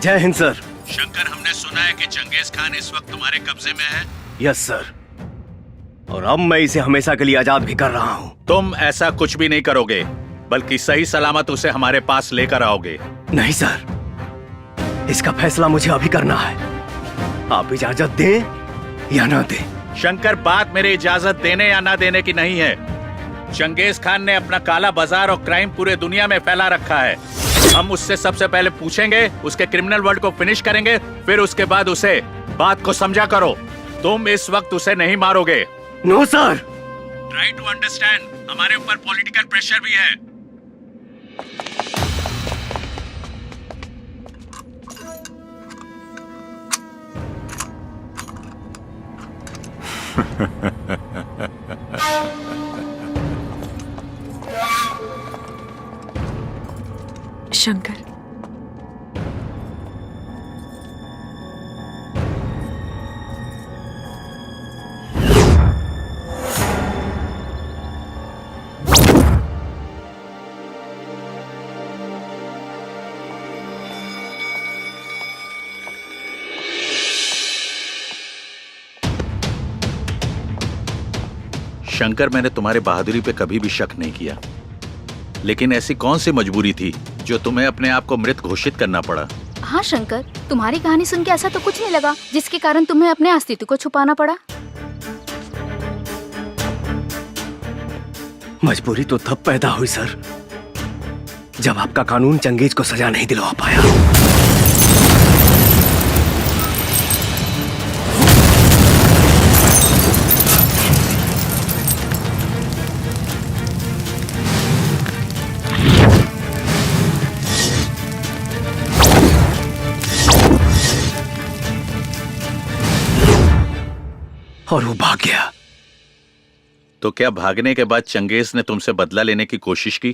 जय हिंद सर। शंकर, हमने सुना है कि चंगेज खान इस वक्त तुम्हारे कब्जे में है। यस सर, और अब मैं इसे हमेशा के लिए आजाद भी कर रहा हूँ। तुम ऐसा कुछ भी नहीं करोगे, बल्कि सही सलामत उसे हमारे पास लेकर आओगे। नहीं सर, इसका फैसला मुझे अभी करना है। आप इजाजत दें या ना दें। शंकर, बात मेरी इजाजत देने या ना देने की नहीं है। चंगेज खान ने अपना काला बाजार और क्राइम पूरे दुनिया में फैला रखा है। हम उससे सबसे पहले पूछेंगे, उसके क्रिमिनल वर्ल्ड को फिनिश करेंगे, फिर उसके बाद उसे बात को समझा करो। तुम इस वक्त उसे नहीं मारोगे। No sir. Try to understand, हमारे ऊपर पॉलिटिकल प्रेशर भी है। शंकर, शंकर, मैंने तुम्हारे बहादुरी पे कभी भी शक नहीं किया, लेकिन ऐसी कौन सी मजबूरी थी जो तुम्हें अपने आप को मृत घोषित करना पड़ा? हाँ शंकर, तुम्हारी कहानी सुन के ऐसा तो कुछ नहीं लगा जिसके कारण तुम्हें अपने अस्तित्व को छुपाना पड़ा। मजबूरी तो तब पैदा हुई सर, जब आपका कानून चंगेज को सजा नहीं दिलवा पाया। और वो भाग गया। तो क्या भागने के बाद चंगेज ने तुमसे बदला लेने की कोशिश की?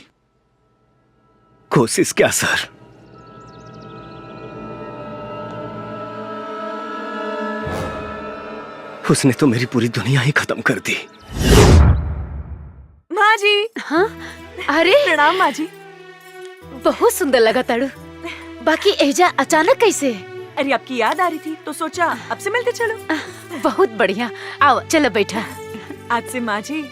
कोशिश क्या सर, उसने तो मेरी पूरी दुनिया ही खत्म कर दी। माँ जी। हाँ, अरे प्रणाम माँ जी। बहुत सुंदर लगा ताड़ू। बाकी एजा अचानक कैसे? अरे आपकी याद आ रही थी तो सोचा अब से मिलते चलो। बहुत बढ़िया, आओ चलो बैठा। आज से माँ जी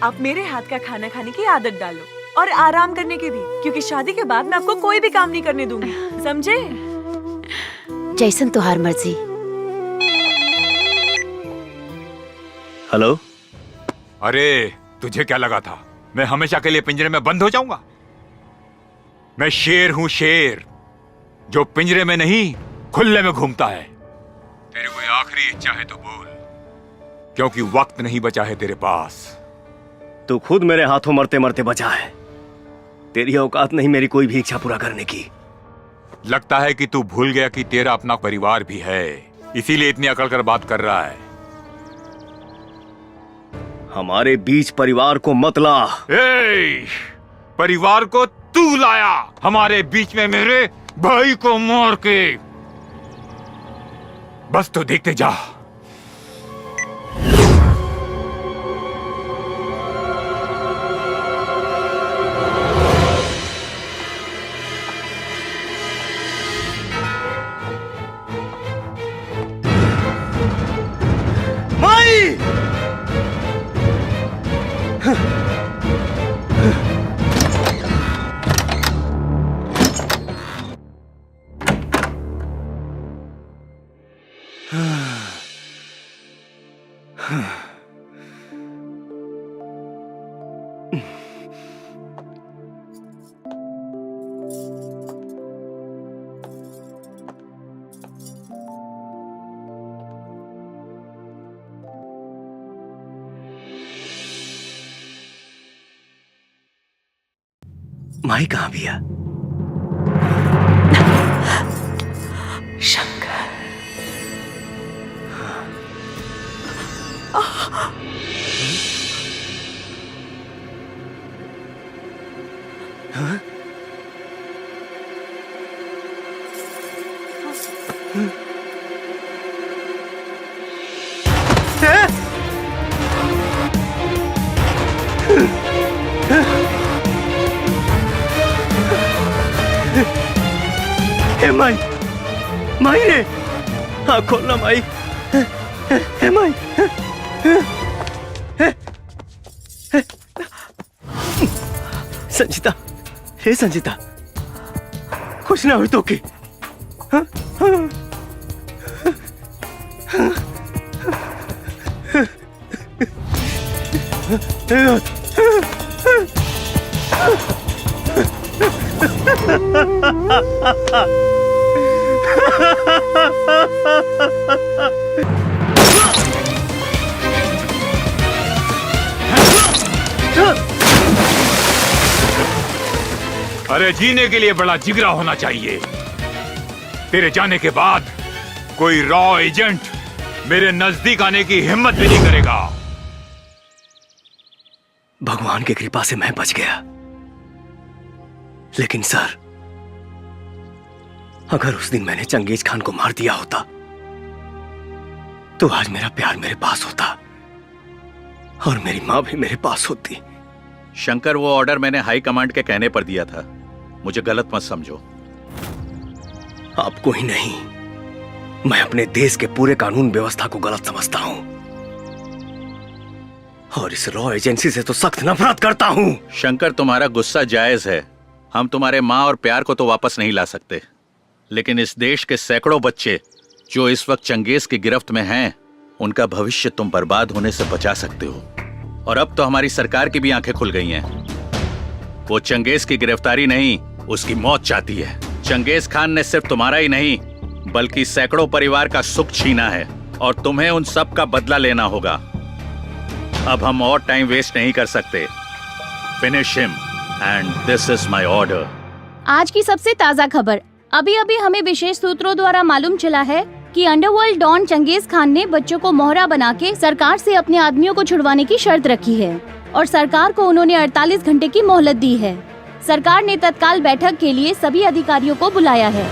आप मेरे हाथ का खाना खाने की आदत डालो और आराम करने के भी, क्योंकि शादी के बाद मैं आपको कोई भी काम नहीं करने दूंगी, समझे? जैसन तुहार मर्जी। हेलो। अरे तुझे क्या लगा था मैं हमेशा के लिए पिंजरे में बंद हो जाऊंगा? मैं शेर हूं, शेर जो पिंजरे में नहीं खुले में घूमता है। तेरी कोई आखिरी इच्छा है तो बोल, क्योंकि वक्त नहीं बचा है तेरे पास। तू खुद मेरे हाथों मरते मरते बचा है। तेरी औकात नहीं मेरी कोई भी इच्छा पूरा करने की। लगता है कि तू भूल गया कि तेरा अपना परिवार भी है, इसीलिए इतनी अकड़ कर बात कर रहा है। हमारे बीच परिवार को मत ला। परिवार को तू लाया हमारे बीच में, मेरे भाई को मार के। बस तो देखते जा। माई कहाँ भी है? शंकर। हाँ? हे माई, माई रे, हाँ खोलना माई। हे माई, संजीता, हे संजीता, कुछ ना हुई तो की। अरे जीने के लिए बड़ा जिगरा होना चाहिए। तेरे जाने के बाद कोई रॉ एजेंट मेरे नजदीक आने की हिम्मत भी नहीं करेगा। भगवान की कृपा से मैं बच गया, लेकिन सर, अगर उस दिन मैंने चंगेज खान को मार दिया होता तो आज मेरा प्यार मेरे पास होता और मेरी मां भी मेरे पास होती। शंकर, वो ऑर्डर मैंने हाई कमांड के कहने पर दिया था, मुझे गलत मत समझो। आपको ही नहीं, मैं अपने देश के पूरे कानून व्यवस्था को गलत समझता हूं और इस रॉ एजेंसी से तो सख्त नफरत करता हूं। शंकर, तुम्हारा गुस्सा जायज है। हम तुम्हारे माँ और प्यार को तो वापस नहीं ला सकते, लेकिन इस देश के सैकड़ों बच्चे जो इस वक्त चंगेज की गिरफ्त में हैं, उनका भविष्य तुम बर्बाद होने से बचा सकते हो। और अब तो हमारी सरकार की भी आंखें खुल गई हैं। वो चंगेज की गिरफ्तारी नहीं, उसकी मौत चाहती है। चंगेज खान ने सिर्फ तुम्हारा ही नहीं बल्कि सैकड़ों परिवार का सुख छीना है और तुम्हें उन सब का बदला लेना होगा। अब हम और टाइम वेस्ट नहीं कर सकते। Finish him and this is my order. आज की सबसे ताज़ा खबर। अभी अभी हमें विशेष सूत्रों द्वारा मालूम चला है कि अंडरवर्ल्ड डॉन चंगेज खान ने बच्चों को मोहरा बना के सरकार से अपने आदमियों को छुड़वाने की शर्त रखी है और सरकार को उन्होंने 48 घंटे की मोहलत दी है। सरकार ने तत्काल बैठक के लिए सभी अधिकारियों को बुलाया है।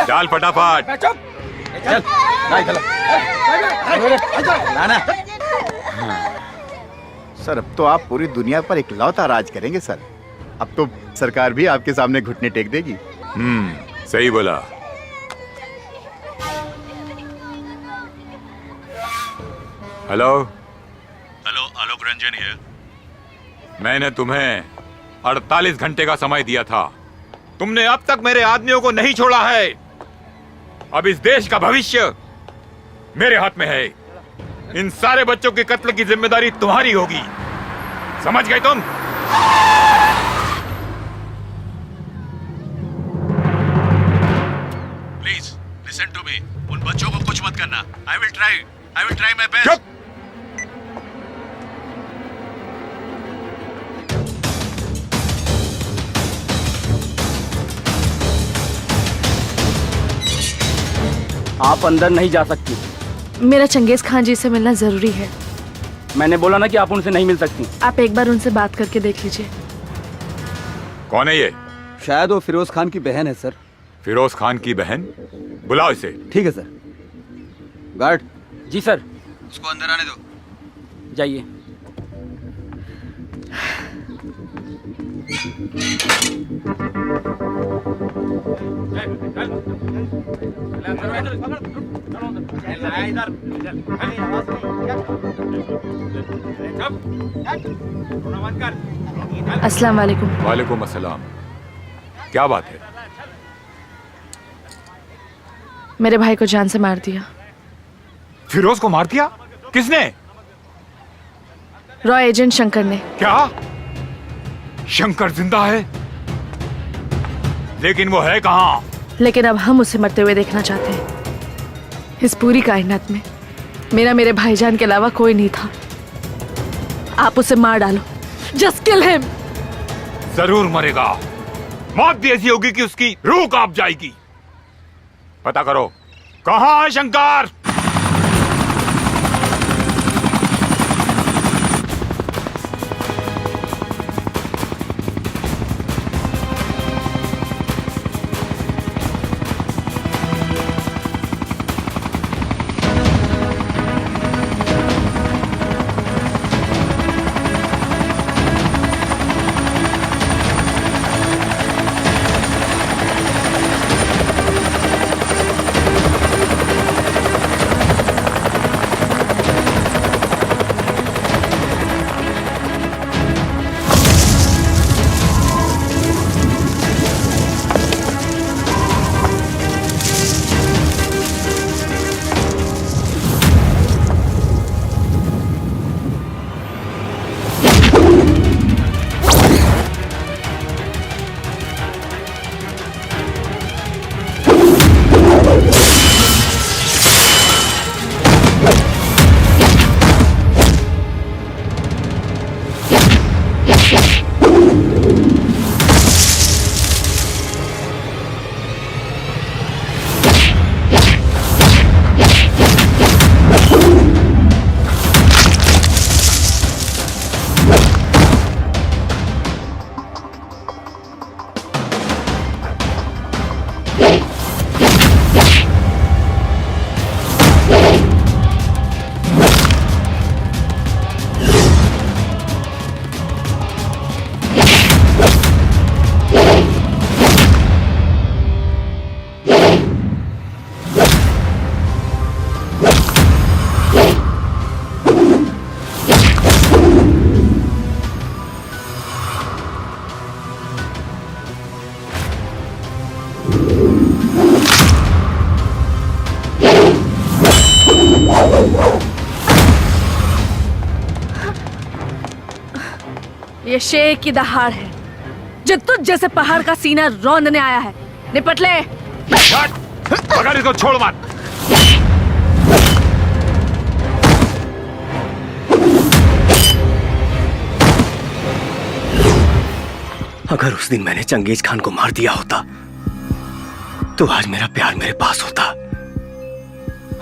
चल फटाफट। चल, सर अब तो आप पूरी दुनिया पर इकलौता राज करेंगे सर। अब तो सरकार भी आपके सामने घुटने टेक देगी। सही बोला। Hello hello, Alok Ranjan here. मैंने तुम्हें 48 घंटे का समय दिया था, तुमने अब तक मेरे आदमियों को नहीं छोड़ा है। अब इस देश का भविष्य मेरे हाथ में है। इन सारे बच्चों के कत्ल की जिम्मेदारी तुम्हारी होगी, समझ गए तुम? Please listen to me. उन बच्चों को कुछ मत करना। I will try my best. आप अंदर नहीं जा सकती। मेरा चंगेज खान जी से मिलना जरूरी है। मैंने बोला ना कि आप उनसे नहीं मिल सकती। आप एक बार उनसे बात करके देख लीजिए। कौन है ये? शायद वो फिरोज खान की बहन है सर। फिरोज खान की बहन? बुलाओ इसे। ठीक है सर। गार्ड। जी सर। उसको अंदर आने दो। जाइए। अस्सलाम वालेकुम। वालेकुम अस्सलाम। क्या बात है? मेरे भाई को जान से मार दिया। फिरोज को मार दिया? किसने? रॉय एजेंट शंकर ने। क्या? शंकर जिंदा है? लेकिन वो है कहाँ? लेकिन अब हम उसे मरते हुए देखना चाहते हैं। इस पूरी कायनात में मेरे भाईजान के अलावा कोई नहीं था। आप उसे मार डालो। Just kill him. जरूर मरेगा। मौत भी ऐसी होगी कि उसकी रूह कांप जाएगी। पता करो कहाँ है शंकर? ये शेर की दहाड़ है जो तुझ जैसे पहाड़ का सीना रौंदने आया है। निपट ले। पकड़ इसको, छोड़ मत। अगर उस दिन मैंने चंगेज खान को मार दिया होता तो आज मेरा प्यार मेरे पास होता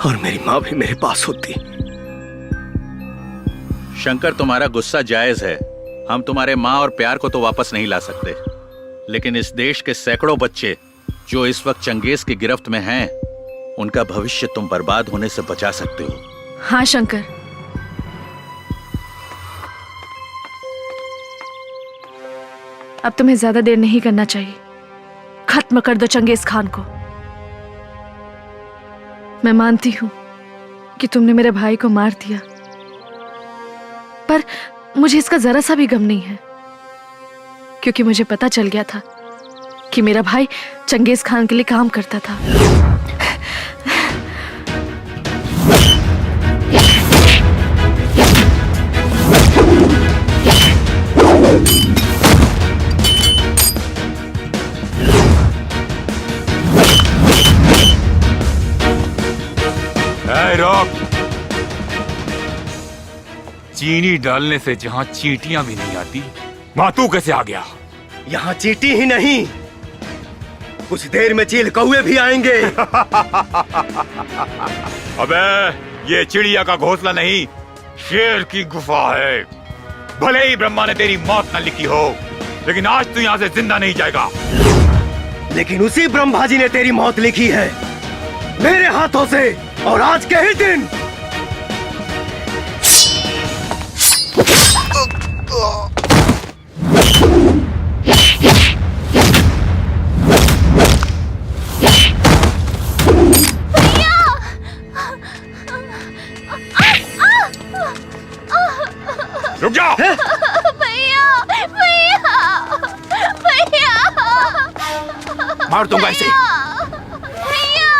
और मेरी माँ भी मेरे पास होती। शंकर, तुम्हारा गुस्सा जायज है। हम तुम्हारे माँ और प्यार को तो वापस नहीं ला सकते, लेकिन इस देश के सैकड़ों बच्चे जो इस वक्त चंगेज की गिरफ्त में हैं, उनका भविष्य तुम बर्बाद होने से बचा सकते हो। हाँ शंकर, अब तुम्हें ज्यादा देर नहीं करना चाहिए। खत्म कर दो चंगेज खान को। मैं मानती हूं कि तुमने मेरे भाई को मार दिया, पर मुझे इसका जरा सा भी गम नहीं है, क्योंकि मुझे पता चल गया था कि मेरा भाई चंगेज खान के लिए काम करता था। रोक। चीनी डालने से जहाँ चींटियां भी नहीं आती, वहां तू कैसे आ गया? यहाँ चींटी ही नहीं, कुछ देर में चील कौवे भी आएंगे। अबे ये चिड़िया का घोंसला नहीं, शेर की गुफा है। भले ही ब्रह्मा ने तेरी मौत न लिखी हो, लेकिन आज तू यहाँ से जिंदा नहीं जाएगा। लेकिन उसी ब्रह्मा जी ने तेरी मौत लिखी है मेरे हाथों से, और आज के ही दिन। रुक जा। भैया भैया भैया, मार दूंगा इसे। भैया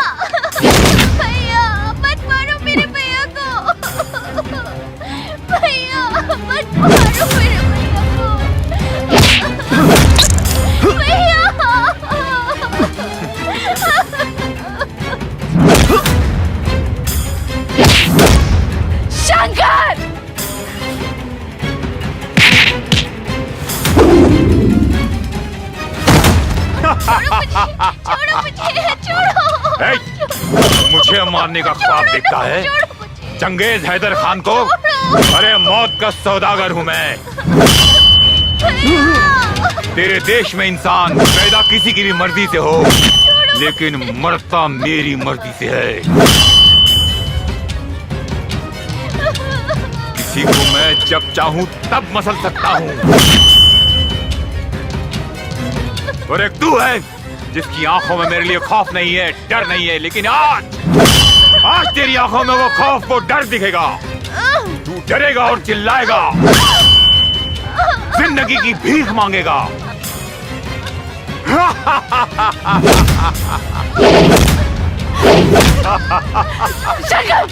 भैया मत मारो मेरे भैया को। भैया मत मारो मेरे भैया को। भैया शंकर, छोड़ो मुझे, छोड़ो। मुझे मारने का ख्वाब देखता है? चंगेज हैदर खान को? अरे मौत का सौदागर हूँ मैं। तेरे देश में इंसान पैदा किसी की भी मर्जी से हो, लेकिन मरता मेरी मर्जी से है। किसी को मैं जब चाहूँ तब मसल सकता हूँ, और एक तू है जिसकी आंखों में मेरे लिए खौफ नहीं है, डर नहीं है, लेकिन आज तेरी आंखों में वो खौफ, वो डर दिखेगा। तू डरेगा और चिल्लाएगा, जिंदगी की भीख मांगेगा। शंकर!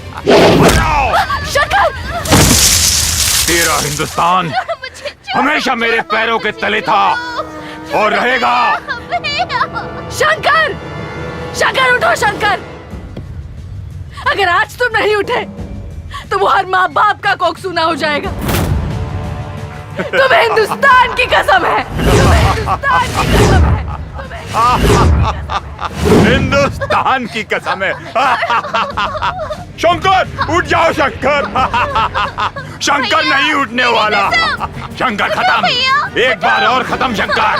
शंकर! तेरा हिंदुस्तान हमेशा मेरे पैरों के तले था और रहेगा। शंकर! शंकर उठो शंकर! अगर आज तुम नहीं उठे तो वो हर माँ बाप का कोख सूना हो जाएगा। तुम्हें हिंदुस्तान की कसम है, तुम्हें हिंदुस्तान की कसम है, हिंदुस्तान की कसम है। शंकर उठ जाओ शंकर। शंकर नहीं उठने वाला। शंकर खत्म, एक बार और खत्म Shankar.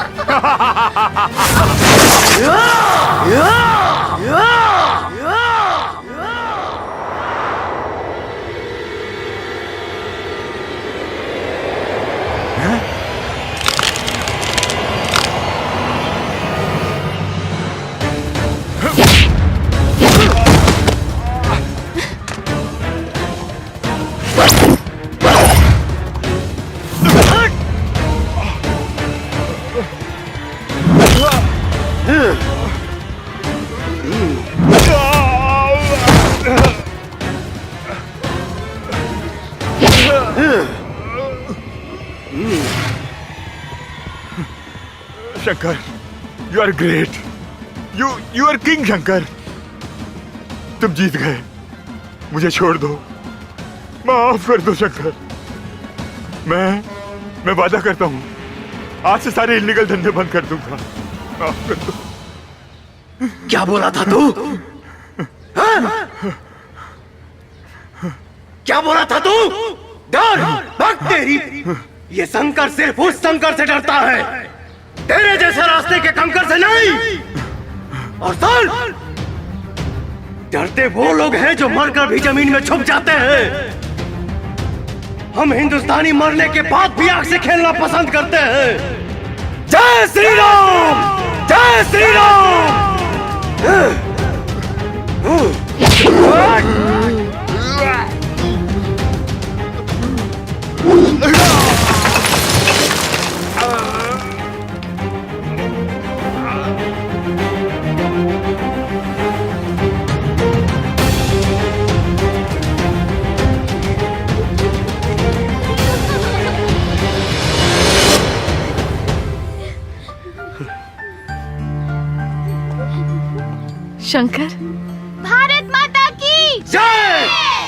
Shankar, you are great, you are king Shankar. तुम जीत गए, मुझे छोड़ दो, माफ कर दो शंकर। मैं वादा करता हूँ आज से सारे इलीगल धंधे बंद कर दूंगा। माफ कर दो। क्या बोला था तू? क्या बोला था तू? डर भक्त तेरी। ये शंकर सिर्फ उस शंकर से डरता है, तेरे जैसे रास्ते के कंकर से नहीं। और सुन, डरते वो लोग हैं जो मरकर भी जमीन में छुप जाते हैं। हम हिंदुस्तानी मरने के बाद भी आग से खेलना पसंद करते हैं। जय श्री राम, जय श्री राम। शंकर, भारत माता की जय।